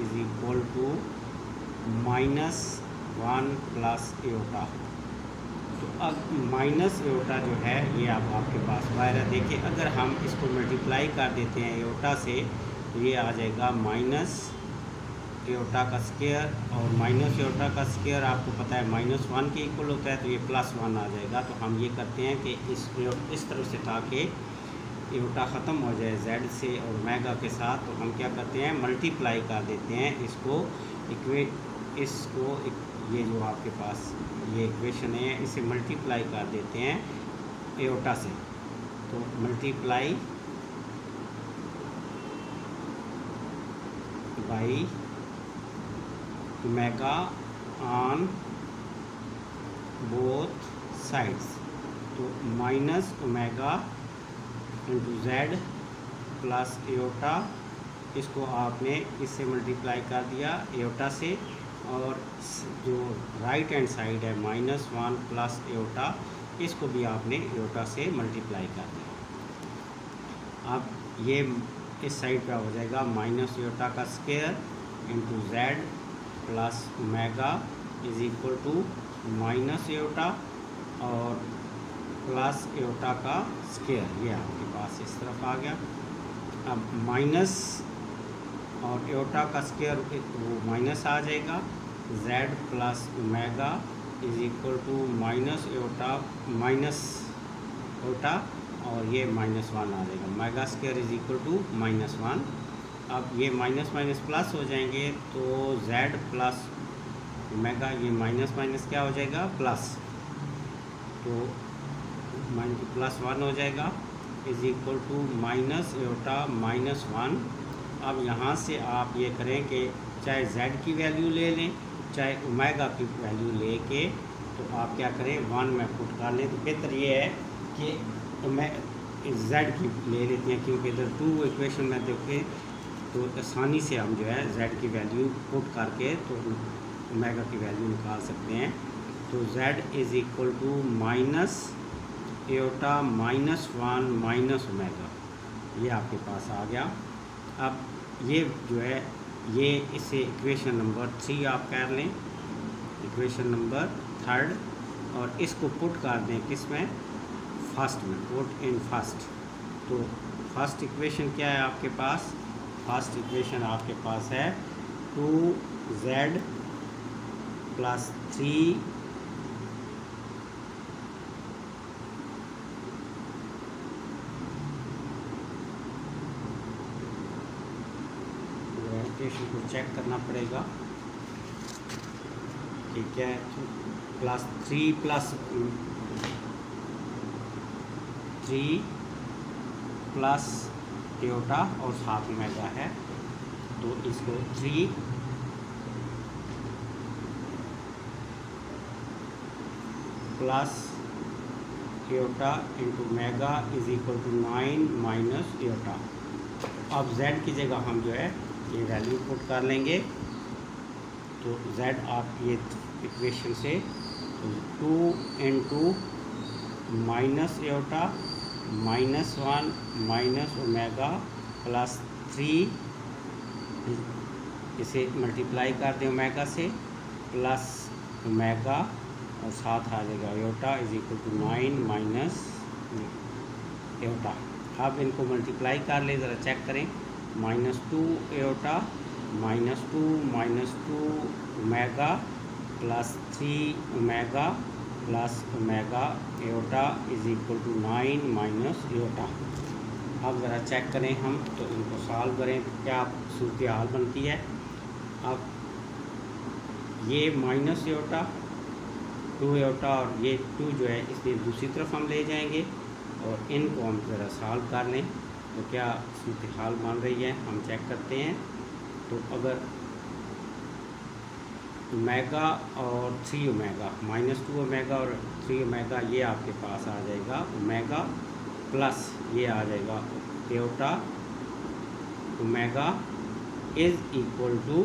-1 + एटा। तो अब माइनस एटा जो है ये अब आपके पास बाहर है। देखिए, अगर हम इसको मल्टीप्लाई कर देते हैं एटा से, तो ये आ जाएगा एयोटा का स्क्वायर और माइनस एयोटा का स्क्वायर आपको पता है -1 के इक्वल होता है, तो ये +1 आ जाएगा। तो हम ये करते हैं कि इस तरह से ताकि एयोटा ख़त्म हो जाए z से और ओमेगा के साथ, तो हम क्या करते हैं मल्टीप्लाई कर देते हैं इसको ये जो आपके पास ये इक्वेशन है इसे मल्टीप्लाई कर देते हैं एयोटा से। तो multiply by omega on both sides, तो minus omega into Z plus iota, इसको आपने इससे मल्टीप्लाई कर दिया एयोटा से, और जो राइट हैंड साइड है -1 प्लस एयोटा, इसको भी आपने एयोटा से मल्टीप्लाई कर दिया। अब ये इस साइड का हो जाएगा माइनस एयोटा का square into Z plus omega is equal to minus iota और प्लस एयोटा का स्क्वायर, ये आपके पास इस तरफ आ गया। अब माइनस और एयोटा का स्क्वायर वो माइनस आ जाएगा, z plus omega is equal to minus iota और ये -1 आ जाएगा, omega square is equal to -1। अब ये माइनस माइनस प्लस हो जाएंगे, तो z प्लस ओमेगा ये माइनस माइनस क्या हो जाएगा प्लस, तो +1 हो जाएगा is equal to minus iota -1। अब यहाँ से आप ये करें कि चाहे z की वैल्यू ले लें चाहे ओमेगा की वैल्यू लेके, तो आप क्या करें 1 में पुट कर लें। तो बेहतर ये है कि मैं z की ले लेते हैं, क्योंकि इधर 2 इक्वेशन में देखें तो आसानी से हम जो है z की वैल्यू पुट करके तो ओमेगा की वैल्यू निकाल सकते हैं। तो z is equal to minus iota -1 minus omega, ये आपके पास आ गया। अब ये जो है ये इसे इक्वेशन नंबर 3 आप कर लें, इक्वेशन नंबर 3, और इसको पुट कर दें किस में, फर्स्ट में, पुट इन फर्स्ट। तो फर्स्ट इक्वेशन क्या है आपके पास, फर्स्ट इक्वेशन आपके पास है 2z प्लस 3 इक्वेशन को चेक करना पड़ेगा, ठीक है। +3 प्लस एयोटा और साथ ओमेगा है, तो इसको 3 plus iota into omega is equal to 9 minus iota. अब z की जगह हम जो है ये वैल्यू पुट कर लेंगे, तो z आप ये इक्वेशन से 2 into minus iota -1 minus omega plus 3, इसे मल्टीप्लाई कर दें ओमेगा से, प्लस ओमेगा और साथ आ जाएगा iota is equal to 9 minus iota. अब इनको मल्टीप्लाई कर ले, ज़रा चेक करें, -2 iota -2 omega plus 3 omega plus omega iota is equal to 9 minus iota. अब ज़रा चेक करें हम, तो इनको सॉल्व करें तो क्या सूरत हाल बनती है। अब ये माइनस एयोटा 2 एयोटा और ये 2 जो है इसलिए दूसरी तरफ हम ले जाएंगे और इनको हम ज़रा सॉल्व कर लें तो क्या सूरत हाल बन रही है हम चेक करते हैं। तो अगर ओमेगा और 3 ओमेगा -2 ओमेगा और 3 ओमेगा ये आपके पास आ जाएगा ओमेगा प्लस ये आ जाएगा iota omega is equal to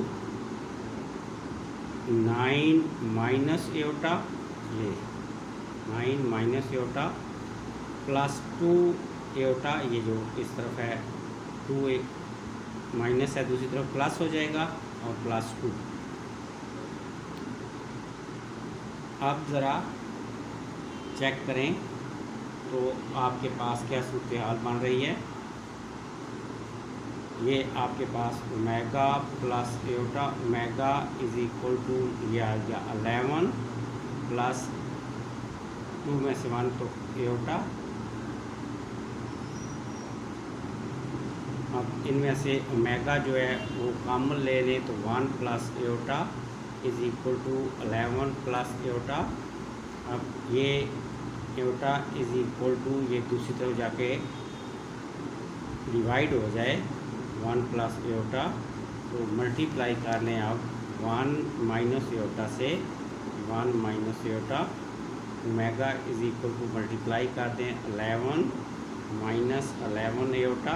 9 minus iota, ये 9 माइनस एयोटा प्लस 2 एयोटा, ये जो इस तरफ है 2 माइनस है दूसरी तरफ प्लस हो जाएगा और प्लस 2। अब ज़रा चेक करें तो आपके पास क्या सूरत हाल बन रही है। ये आपके पास omega plus iota, omega is equal to ये आ गया 11 प्लस 2 में से 1 तो एयोटा। अब इनमें से ओमेगा जो है वो कॉमन ले लें तो 1 plus iota is equal to 11 plus iota. अब ये एयोटा इज इक्वल टू ये दूसरी तरफ जाके डिवाइड हो जाए 1 प्लस एयोटा, तो मल्टीप्लाई कर लें आप 1 माइनस एयोटा से 1 minus aorta. Omega is equal to multiply कर दें 11 माइनस 11 एयोटा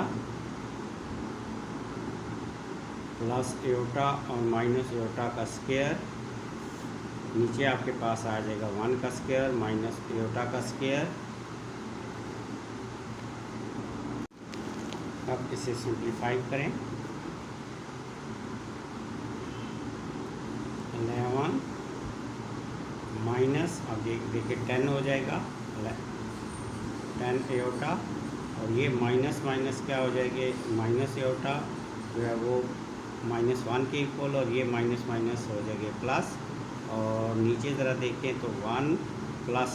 प्लस एयोटा और माइनस एयोटा का स्क्वायर। नीचे आपके पास आ जाएगा 1 का स्क्वायर माइनस एयोटा का स्क्वायर। अब इसे सिंप्लीफाई करें 11 माइनस, अब देखिए 10 हो जाएगा 10 एयोटा, और ये माइनस माइनस क्या हो जाएंगे, माइनस एयोटा जो है वो -1 के इक्वल, और ये माइनस माइनस हो जाएंगे प्लस। और नीचे ज़रा देखें तो 1 प्लस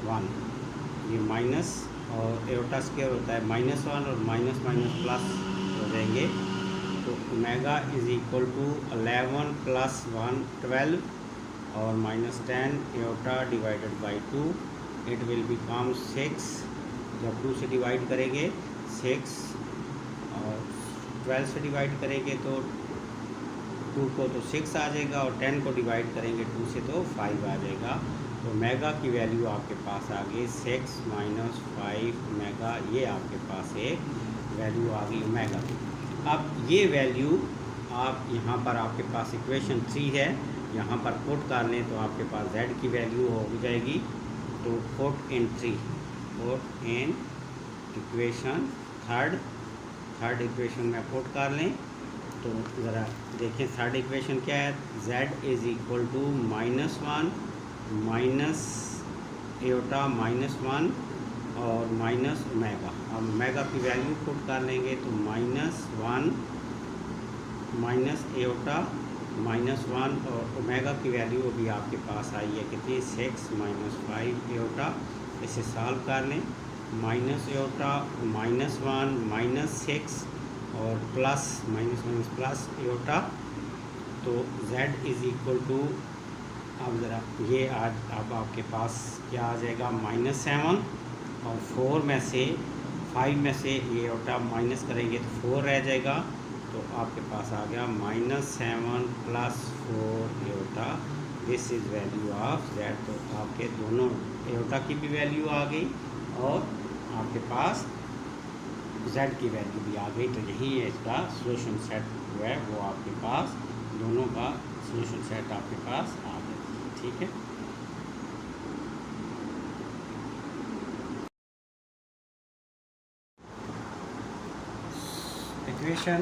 1 ये माइनस, और एयोटा स्क्वायर होता है -1 और माइनस माइनस प्लस हो जाएंगे। तो omega is equal to 11 plus 1 12 और -10 iota divided by 2, it will become 6। जब 2 से डिवाइड करेंगे 6 और 12 से डिवाइड करेंगे तो 2 को तो 6 आ जाएगा, और 10 को डिवाइड करेंगे 2 से तो 5 आ जाएगा। तो ओमेगा की वैल्यू आपके पास आ गई 6 माइनस 5 ओमेगा, ये आपके पास एक वैल्यू आ गई ओमेगा की। अब ये वैल्यू आप यहाँ पर आपके पास इक्वेशन 3 है, यहाँ पर पुट कर लें तो आपके पास z की वैल्यू हो जाएगी। तो put in equation third equation में पुट कर लें तो ज़रा देखें थर्ड इक्वेशन क्या है, z is equal to -1 minus iota -1 और माइनस ओमेगा। अब ओमेगा की वैल्यू पुट कर लेंगे तो -1 माइनस एयोटा -1, और ओमेगा की वैल्यू अभी आपके पास आई है कितनी, 6 माइनस 5 एयोटा। इसे सॉल्व कर लें, माइनस एयोटा -1 -6 और plus minus minus plus aorta. तो z इज़ इक्वल टू, अब ज़रा ये आज अब आपके पास क्या आ जाएगा -7, और 4 में से 5 में से ये एयोटा माइनस करेंगे तो 4 रह जाएगा। तो आपके पास आ गया -7 plus 4 aorta. This is value of z। तो आपके दोनों एयोटा की भी वैल्यू आ गई और आपके पास z की वैल्यू भी आ गई। तो यही है इसका सोल्यूशन सेट जो है वो आपके पास, दोनों का सोल्यूशन सेट आपके पास आ गया। ठीक है। इक्वेशन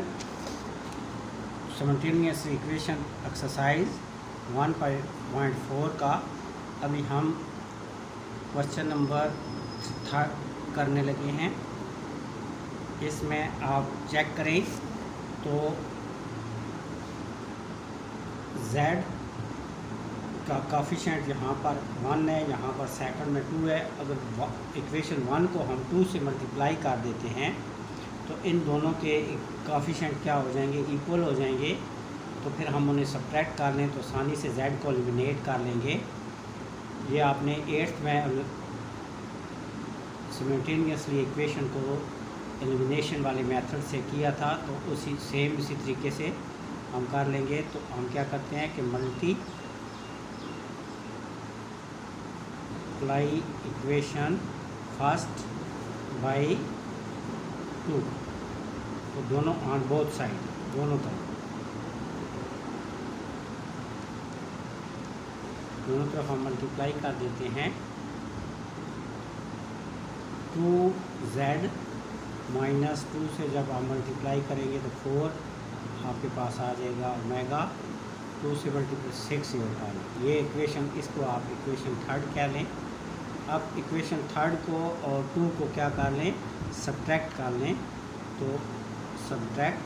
सिमल्टेनियस इक्वेशन एक्सरसाइज 1.4 का अभी हम क्वेश्चन नंबर 3 करने लगे हैं। इसमें आप चेक करें तो z का कोफिशिएंट यहाँ पर 1 है, यहाँ पर सेकंड में 2 है। अगर इक्वेशन 1 को हम 2 से मल्टीप्लाई कर देते हैं तो इन दोनों के कोफिशिएंट क्या हो जाएंगे, इक्वल हो जाएंगे। तो फिर हम उन्हें सब्ट्रैक्ट कर लें तो आसानी से z को एलिमिनेट कर लेंगे। ये आपने 8th में सिमल्टेनियसली इक्वेशन को एलिमिनेशन वाले मेथड से किया था, तो इसी तरीके से हम कर लेंगे। तो हम क्या करते हैं कि मल्टीप्लाई इक्वेशन फर्स्ट बाई 2, तो दोनों ऑन बोथ साइड, दोनों तरफ हम मल्टीप्लाई कर देते हैं। 2z -2 से जब आप मल्टीप्लाई करेंगे तो 4 आपके पास आ जाएगा ओमेगा, 2 से मल्टीप्लाई 6 होता है। ये इक्वेशन, इसको आप इक्वेशन 3 कह लें। अब इक्वेशन 3 को और 2 को क्या कर लें, सब्ट्रैक्ट कर लें। तो subtract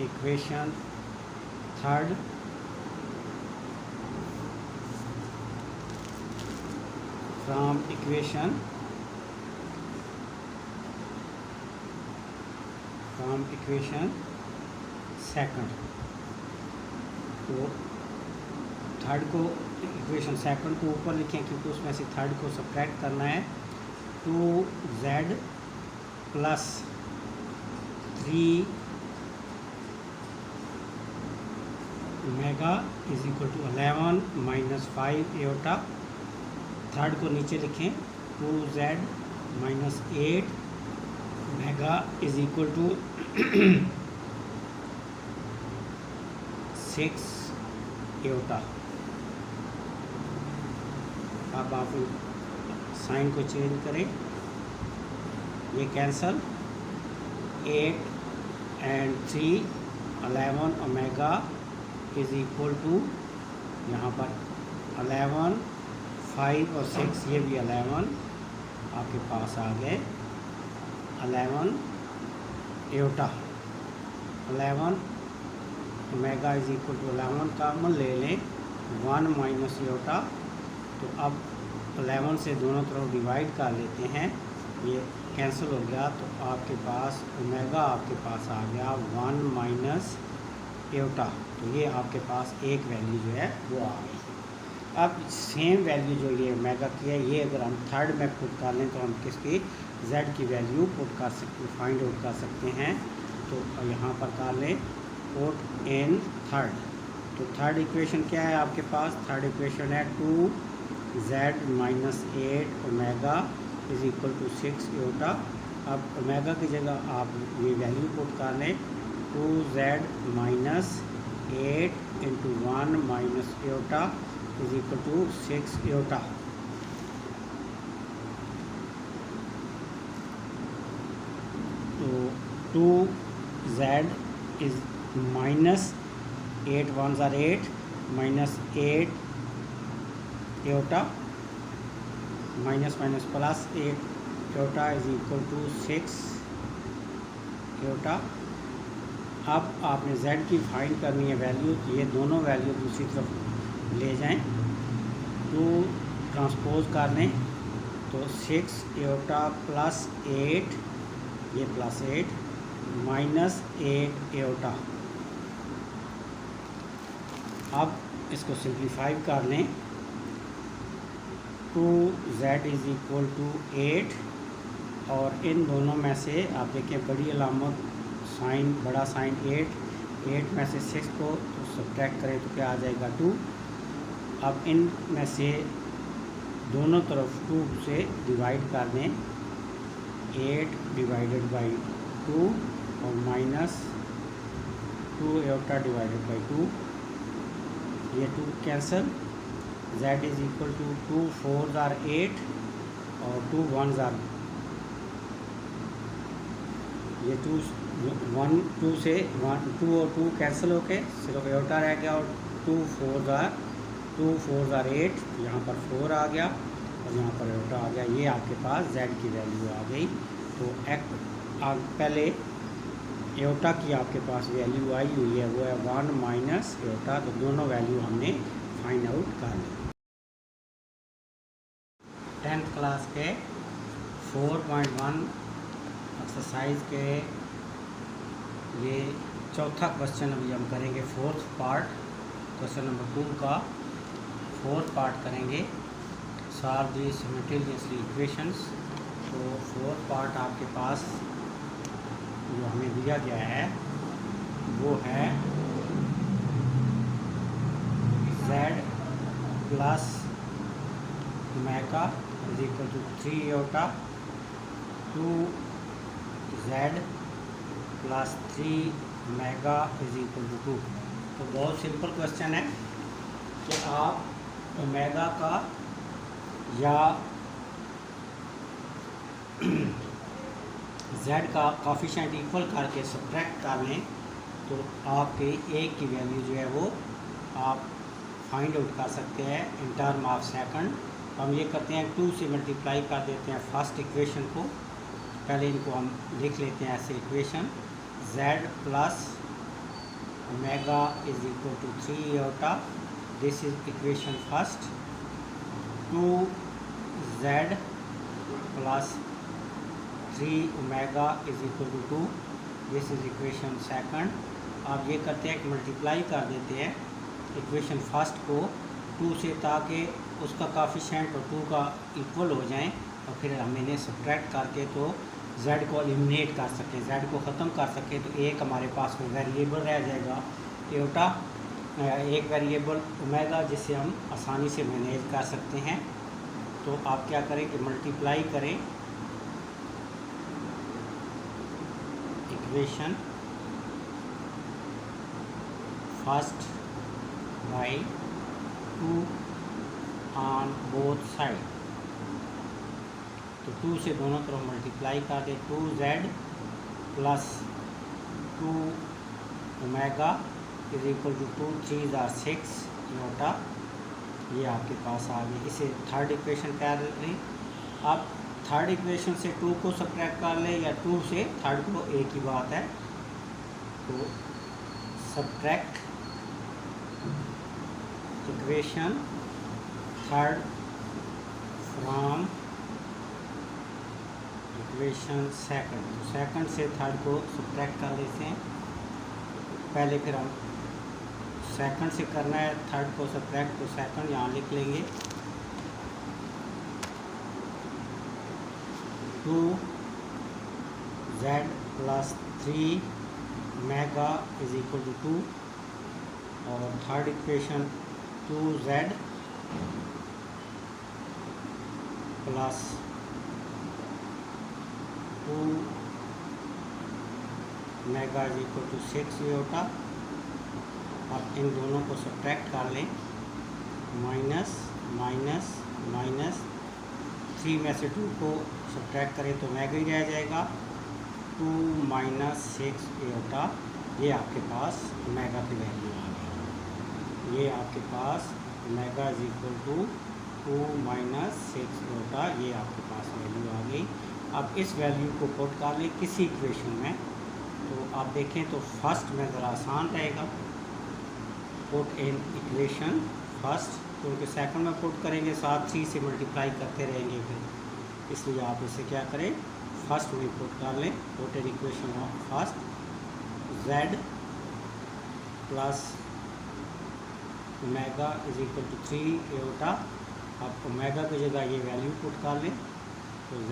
equation third from equation second. तो थर्ड को इक्वेशन सेकंड को ऊपर लिखें क्योंकि उसमें से थर्ड को सब्ट्रैक्ट करना है। 2z plus 3 omega is equal to 11 minus 5 iota. Third को नीचे लिखें 2z minus 8 omega is equal to 6 iota. अब आप साइन को चेंज करें, ये cancel 8 and 3 11 omega is equal to यहाँ पर 11 5 और 6 ये भी 11 आपके पास आ गए 11 iota. 11 omega is equal to 11 common ले लें 1 माइनस एयोटा। तो अब 11 से दोनों तरफ डिवाइड कर लेते हैं, ये कैंसिल हो गया। तो आपके पास ओमेगा आपके पास आ गया 1 माइनस एयोटा। तो ये आपके पास एक वैल्यू जो है वो आ गई। अब सेम वैल्यू जो ये ओमेगा की है, ये अगर हम थर्ड में पुट कर लें तो हम किसकी z की वैल्यू पुट कर सकते, फाइंड आउट कर सकते हैं। तो यहाँ पर कर लें पुट इन थर्ड। तो थर्ड इक्वेशन क्या है आपके पास? थर्ड इक्वेशन है 2z minus 8 omega is equal to 6 iota. अब ओमेगा की जगह आप ये वैल्यू पुट कर लें 2z minus 8 into 1 minus iota is equal to 6 iota. तो 2z is minus 8 1s are 8 minus 8 iota minus minus plus 8 iota is equal to 6 iota. अब आपने z की फाइंड करनी है वैल्यू, तो ये दोनों वैल्यू दूसरी तरफ ले जाएं, 2 ट्रांसपोज कर लें तो 6 एयोटा प्लस 8 ये प्लस 8 माइनस 8 एयोटा। अब इसको सिंप्लीफाई कर लें 2z इज इक्वल टू 8 और इन दोनों में से आप देखें बड़ी अलामत साइन बड़ा साइन 8 में से 6 को तो सब्ट्रैक्ट करें तो क्या आ जाएगा 2। अब इन में से दोनों तरफ 2 से डिवाइड कर दें 8 डिवाइडेड बाई 2 और माइनस 2 एयोटा डिवाइडेड बाई 2, ये 2 cancel. z is equal to 2 4s are 8 और 2 1s are ये 2 1 2 से 1 2 और 2 कैंसिल होके सिर्फ एयोटा रह गया और 2 4s are 8 यहाँ पर 4 आ गया और यहाँ पर एयोटा आ गया। ये आपके पास z की वैल्यू आ गई। तो पहले एयोटा की आपके पास वैल्यू आई हुई है वो है 1 माइनस एयोटा। तो दोनों वैल्यू हमने फाइंड आउट कर ली। 10th क्लास के 4.1 एक्सरसाइज के ये चौथा क्वेश्चन अभी हम करेंगे, फोर्थ पार्ट क्वेश्चन नंबर 2 का फोर्थ पार्ट करेंगे, सॉल्व दी सिमल्टेनियसली इक्वेशंस। तो फोर्थ पार्ट आपके पास जो हमें दिया गया है वो है z plus omega is equal to 3 iota 2z plus 3 omega is equal to 2। तो बहुत सिंपल क्वेश्चन है कि आप ओमेगा का या z का कॉफिशेंट इक्वल करके सब्ट्रैक्ट कर लें तो आपके a की वैल्यू जो है वो आप फाइंड आउट कर सकते हैं इन टर्म ऑफ सेकंड हम ये करते हैं 2 से मल्टीप्लाई कर देते हैं फर्स्ट इक्वेशन को। पहले इनको हम लिख लेते हैं ऐसे equation, z plus omega is equal to 3 iota, this is equation first. 2z plus 3 omega is equal to 2, this is equation second. आप ये करते हैं कि मल्टीप्लाई कर देते हैं इक्वेशन फर्स्ट को 2 से, ताकि उसका काफिशिएंट और 2 का इक्वल हो जाएं, और फिर हम इन्हें सब्ट्रैक्ट करके तो z को एलिमिनेट कर सकें, z को ख़त्म कर सकें। तो एक हमारे पास में वेरिएबल रह जाएगा एटा, एक वेरिएबल ओमेगा, जिससे हम आसानी से मैनेज कर सकते हैं। तो आप क्या करें कि मल्टीप्लाई करें equation first by 2 on both side. तो 2 से दोनों तरफ मल्टीप्लाई कर दे, 2z plus 2 omega is equal to 2 3 are 6 नोटा, ये आपके पास आ गई। इसे थर्ड इक्वेशन कह रहे हैं। आप थर्ड इक्वेशन से 2 को सब्ट्रैक्ट कर लें या 2 से थर्ड को, एक ही बात है। तो subtract equation third from equation second. तो सेकंड से थर्ड को सब्ट्रैक्ट कर लेते हैं। पहले फिर हम सेकंड से करना है थर्ड को सब्ट्रैक्ट, तो सेकंड यहाँ लिख लेंगे। 2z plus 3 omega is equal to 2, और third equation 2z plus 2 omega is equal to 6 iota. आप इन दोनों को सब्ट्रैक्ट कर लें, माइनस माइनस माइनस, 3 में से 2 को सब्ट्रैक्ट करें तो ओमेगा ही रह जाएगा, 2 माइनस 6 आयोटा। ये आपके पास ओमेगा की वैल्यू आ गई। ये आपके पास omega is equal to 2 minus 6 iota, ये आपके पास वैल्यू आ गई। अब इस वैल्यू को पुट कर लें किसी इक्वेशन में, तो आप देखें तो फर्स्ट में ज़रा आसान रहेगा। पुट इन इक्वेशन फर्स्ट, क्योंकि सेकंड में पुट करेंगे साथ 3 से मल्टीप्लाई करते रहेंगे फिर, इसलिए आप इसे क्या करें फर्स्ट में पुट कर लें। Put in equation of first z plus omega is equal to 3 iota. आप ओमेगा की जगह ये वैल्यू पुट कर लें, तो z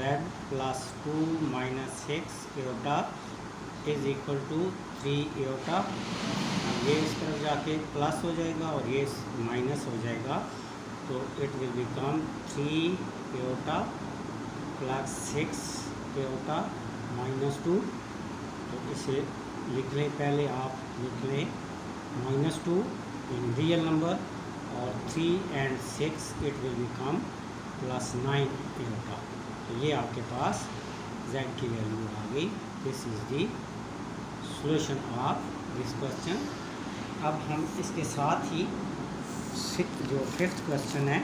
plus 2 minus 6 iota is equal to 3 iota. अब ये इस तरफ जाके प्लस हो जाएगा और ये माइनस हो जाएगा, तो it will become 3 iota plus 6 iota minus 2। तो इसे लिख लें, पहले आप लिख लें -2 इन रियल नंबर, और 3 and 6 it will become plus 9 iota. तो ये आपके पास z की वैल्यू आ गई। This is the solution of this question. अब हम इसके साथ ही जो 5th क्वेश्चन है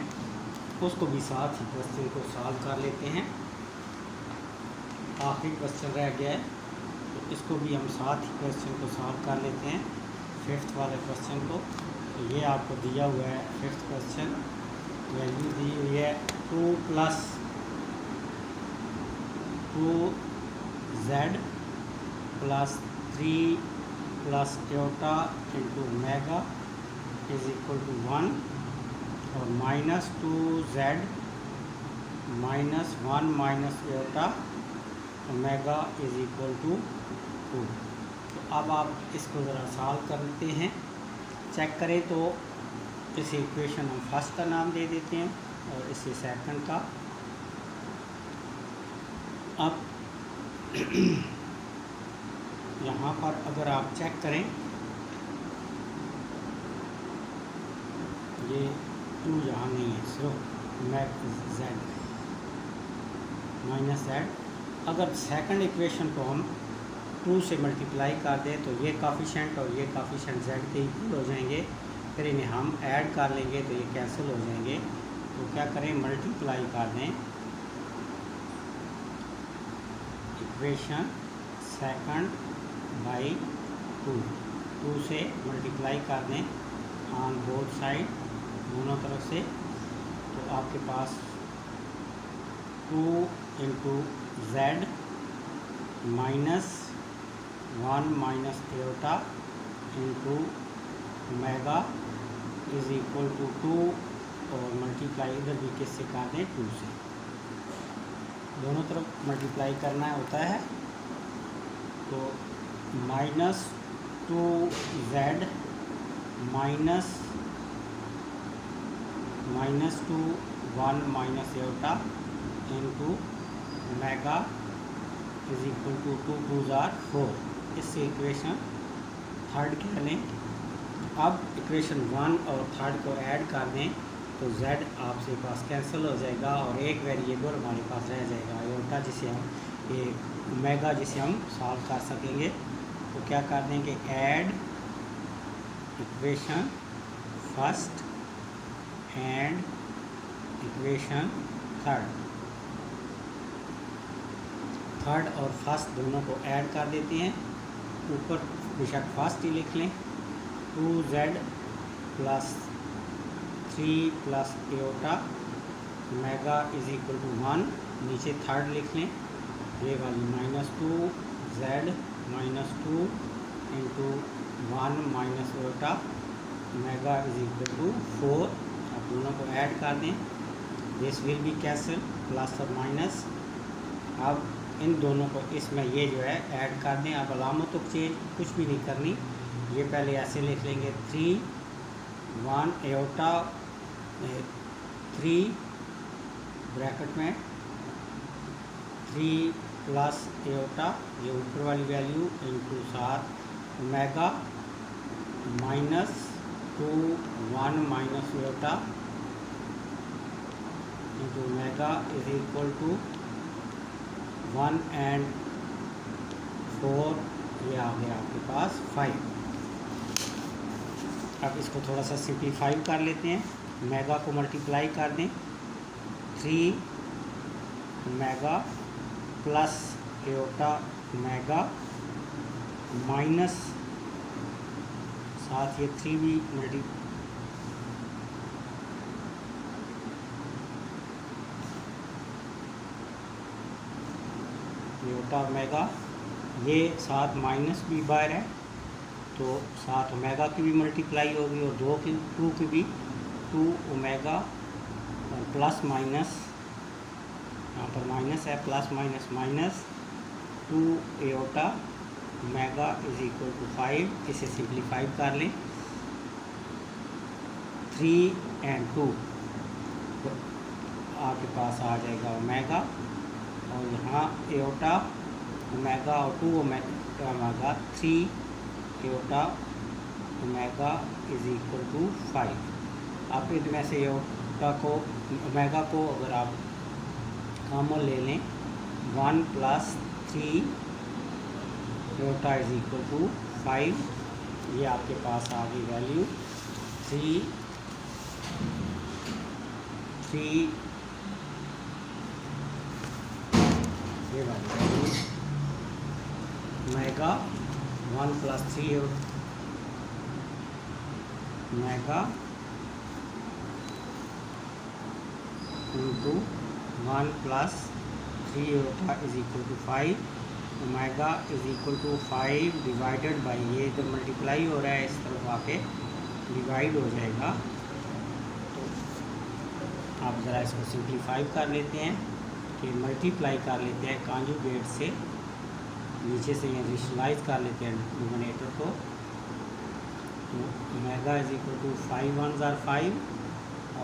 उसको भी साथ ही क्वेश्चन को सॉल्व कर लेते हैं। आखिरी क्वेश्चन रह गया है, तो इसको भी हम साथ ही क्वेश्चन को सॉल्व कर लेते हैं, 5th वाले क्वेश्चन को। तो ये आपको दिया हुआ है 5th क्वेश्चन, वैल्यू दी हुई है 2 plus 2z plus 3 plus iota into omega is equal to 1, और minus 2z minus 1 minus iota omega is equal to 2। तो अब आप इसको ज़रा सॉल्व कर लेते हैं। चेक करें तो इस इक्वेशन हम फर्स्ट का नाम दे देते हैं और इसे सेकंड का। अब यहाँ पर अगर आप चेक करें, ये 2 यहाँ नहीं है, सिर्फ z माइनस z। अगर सेकंड इक्वेशन को हम 2 से मल्टीप्लाई कर दें तो ये काफिशेंट और ये काफिशेंट z के इक्वल हो जाएंगे, फिर इन्हें हम ऐड कर लेंगे तो ये कैंसिल हो जाएंगे। तो क्या करें, मल्टीप्लाई कर दें इक्वेशन सेकंड बाई 2 से मल्टीप्लाई कर दें ऑन बोथ साइड, दोनों तरफ से। तो आपके पास 2 into z minus 1 minus eta into omega is equal to 2 और मल्टीप्लाई इधर भी किससे कर दें 2 से, दोनों तरफ मल्टीप्लाई करना होता है। तो minus 2z minus 2 1 minus eta into omega is equal to 2 2 4। इससे इक्वेशन थर्ड कह लें। अब इक्वेशन 1 और थर्ड को ऐड कर दें तो z आपसे पास कैंसिल हो जाएगा और एक वेरिएबल हमारे पास रह जाएगा एटा, जिसे हम ये ओमेगा जिसे हम सॉल्व कर सकेंगे। तो क्या कर दें कि add equation first and equation third और फर्स्ट दोनों को ऐड कर देते हैं। ऊपर बेशक फर्स्ट ही लिख लें 2z plus 3 plus iota omega is equal to 1, नीचे थर्ड लिख लें ये वाली minus 2z minus 2 into 1 minus Etah omega is equal to 4। अब दोनों को ऐड कर दें, this will be cancel plus और माइनस। अब इन दोनों को इसमें ये जो है ऐड कर दें। अब अलामत तो चेंज कुछ भी नहीं करनी, ये पहले ऐसे लिख लेंगे 3 1 एटा 3 ब्रैकेट में 3 प्लस एटा ये ऊपर वाली value into 7 omega minus 2 1 minus eta into omega is equal to 1 and 4, ये आ गया आपके पास 5। अब इसको थोड़ा सा सिंप्लीफाई कर लेते हैं। ओमेगा को मल्टीप्लाई कर दें 3 omega plus iota omega minus साथ ये 3 भी एटा ओमेगा, ये साथ माइनस भी बाहर है तो साथ ओमेगा की भी मल्टीप्लाई होगी और 2 की भी 2 ओमेगा और प्लस माइनस यहाँ पर माइनस है plus minus minus 2 Etah omega is equal to 5। इसे सिंप्लीफाई कर लें 3 एंड 2 तो आपके पास आ जाएगा ओमेगा और यहाँ एटा ओमेगा और 2 omega 3 Etah omega is equal to 5। आप इनमें से एटा को ओमेगा को अगर आप कॉमन ले लें 1 plus 3 eta is equal to 5, ये आपके पास आ गई वैल्यू 3 ये वाली value omega 1 plus 3 omega into 1 plus 3 eta is equal to 5, omega is equal to 5 divided by ये जब मल्टीप्लाई हो रहा है इस तरफ आके डिवाइड हो जाएगा। तो आप ज़रा इसको सिंप्लीफाई कर लेते हैं कि मल्टीप्लाई कर लेते हैं कॉन्जुगेट से, नीचे से ये रेशनलाइज कर लेते हैं डिनोमिनेटर को। तो ओमेगा इज इक्वल टू 5 1 ज़ार 5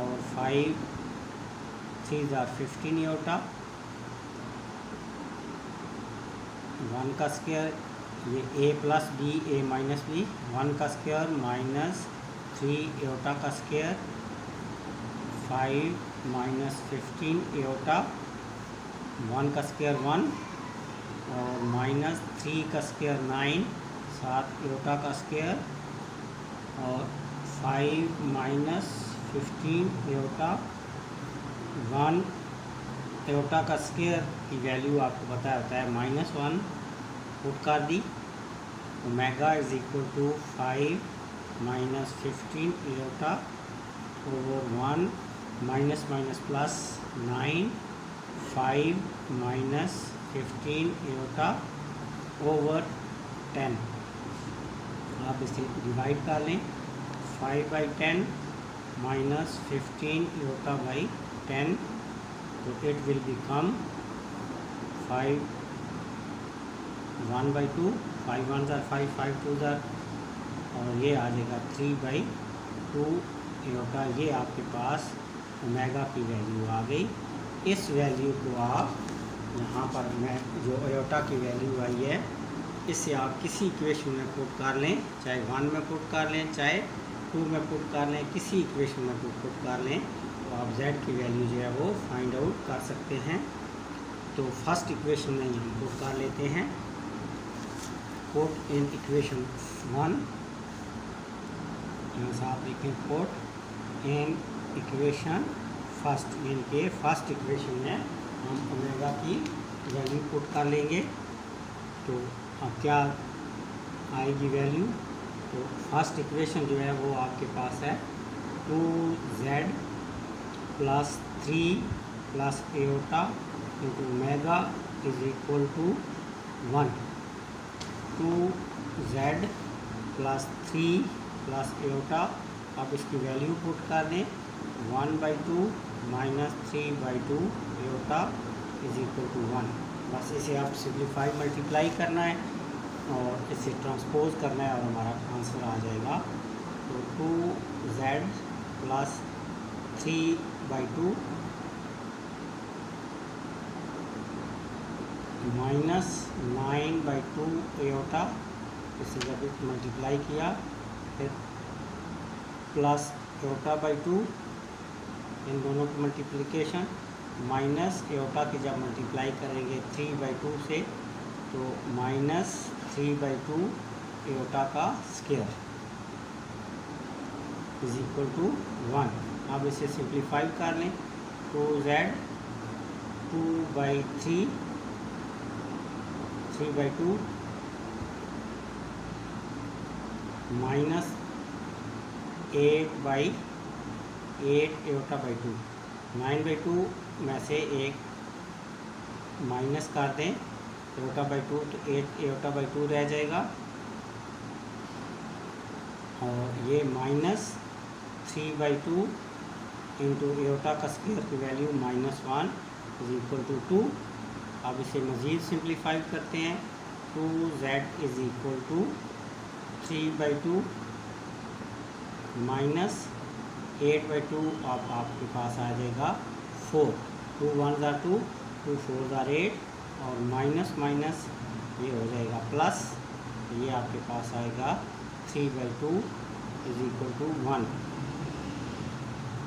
और 5 3 ज़ार 15 एटा 1 का स्क्वायर ये a plus B a minus B 1 का स्क्वायर माइनस 3 एटा का स्क्वायर 5 माइनस 15 एटा 1 का स्क्वायर 1 और माइनस 3 का स्क्वायर 9 7 एटा का स्क्वायर और 5 माइनस 15 एटा 1 एयोटा का स्क्वायर की वैल्यू आपको पता होता है -1 पुट कर दी। Omega is equal to 5 minus 15 iota over 1 minus minus plus 9 5 minus 15 iota over 10। आप इसे डिवाइड कर लें 5/10 माइनस 15 एयोटा बाई 10, तो इट विल बिकम 5 1/2, 5 1 ज़ार 5 5 2 ज़ार, और ये आ जाएगा 3/2 एयोटा। ये आपके पास ओमेगा की वैल्यू आ गई। इस वैल्यू को आप यहाँ पर मैं जो एयोटा की वैल्यू आई है इससे आप किसी इक्वेशन में पुट कर लें, चाहे 1 में पुट कर लें, चाहे 2 में पुट कर लें, किसी इक्वेशन में पुट कर लें, तो आप z की वैल्यू जो है वो फाइंड आउट कर सकते हैं। तो फर्स्ट इक्वेशन में हम पुट कर लेते हैं, पुट इन इक्वेशन 1, जैसा आप लिखें put in equation first, mean के फर्स्ट इक्वेशन में हम ओमेगा की वैल्यू पुट कर लेंगे। तो अब क्या आएगी वैल्यू, तो फर्स्ट इक्वेशन जो है वो आपके पास है 2z plus 3 plus iota into omega is equal to 1। 2z plus 3 plus iota, अब इसकी वैल्यू पुट कर दें 1/2 minus 3/2 iota is equal to 1। बस इसे आप सिंप्लीफाई मल्टीप्लाई करना है और इसे ट्रांसपोज करना है और हमारा आंसर आ जाएगा। तो 2z प्लस 3/2 माइनस 9/2 एयोटा, इसे जब मल्टीप्लाई किया फिर प्लस एयोटा बाई 2, इन दोनों की मल्टीप्लिकेशन, माइनस एयोटा की जब मल्टीप्लाई करेंगे 3/2 से तो माइनस 3/2 एयोटा का स्क्वायर इज इक्वल टू 1। अब इसे सिंप्लीफाई कर लें, 2z 2/3 3/2 माइनस 8/8 एयोटा बाई 2, 9/2 में से एक माइनस कर दें एयोटा बाई 2 तो 8 एयोटा बाई 2 रह जाएगा, और ये माइनस 3/2 इंटू एयोटा का स्क्वायर की वैल्यू -1 इज इक्वल टू 2। अब इसे मज़ीद सिंप्लीफाई करते हैं, 2z is equal to 3/2 minus 8/2, अब आपके पास आ जाएगा 4, 2 1 ज़ार 2, 2 4 ज़ार 8, और माइनस माइनस ये हो जाएगा प्लस, ये आपके पास आएगा 3/2 इज इक्वल टू 1।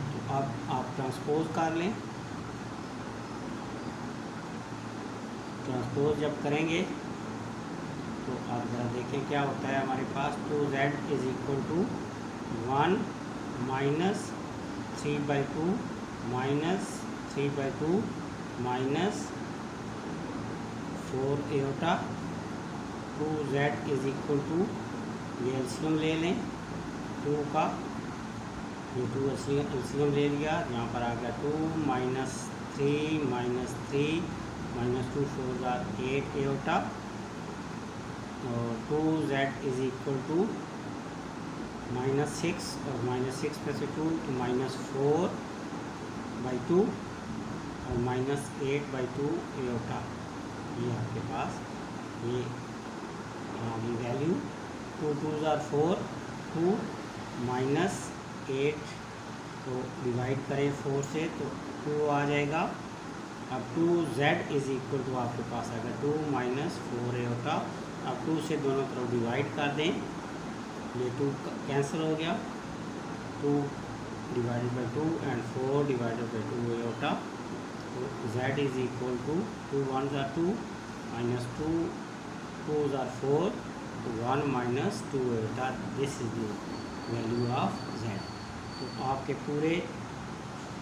तो अब आप ट्रांसपोज कर लें, ट्रांसपोज जब करेंगे तो आप ज़रा देखें क्या होता है हमारे पास, 2z is equal to 1 minus 3/2 minus 3/2 minus 4 iota, 2z is equal to, ये एलसीएम ले लें 2 का, ये 2 एलसीएम ले लिया, यहाँ पर आ गया 2 माइनस 3 माइनस 3 माइनस 2 4 ज़ार 8 एयोटा, और 2z इज इक्वल टू -6, और -6 में से 2 तो -4/2 और -8/2 एयोटा, ये आपके पास ये वैल्यू 2 2 ज़ार 4, 2 -8 तो डिवाइड करें 4 से तो 2 आ जाएगा। अब 2z इज इक्वल टू आपके पास आएगा 2 माइनस 4 एयोटा। अब 2 से दोनों तरफ डिवाइड कर दें, ये 2 कैंसिल हो गया, 2 divided by 2 and 4 divided by 2 iota, तो z इज इक्वल टू 2 1 ज़ार 2 माइनस 2 2 ज़ार 4 1 minus 2 iota, this is the value of z। तो आपके पूरे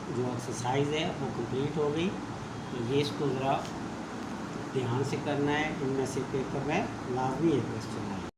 जो एक्सरसाइज है वो कंप्लीट हो गई। तो ये इसको ज़रा ध्यान से करना है, इनमें से पेपर में लाजमी एक क्वेश्चन है।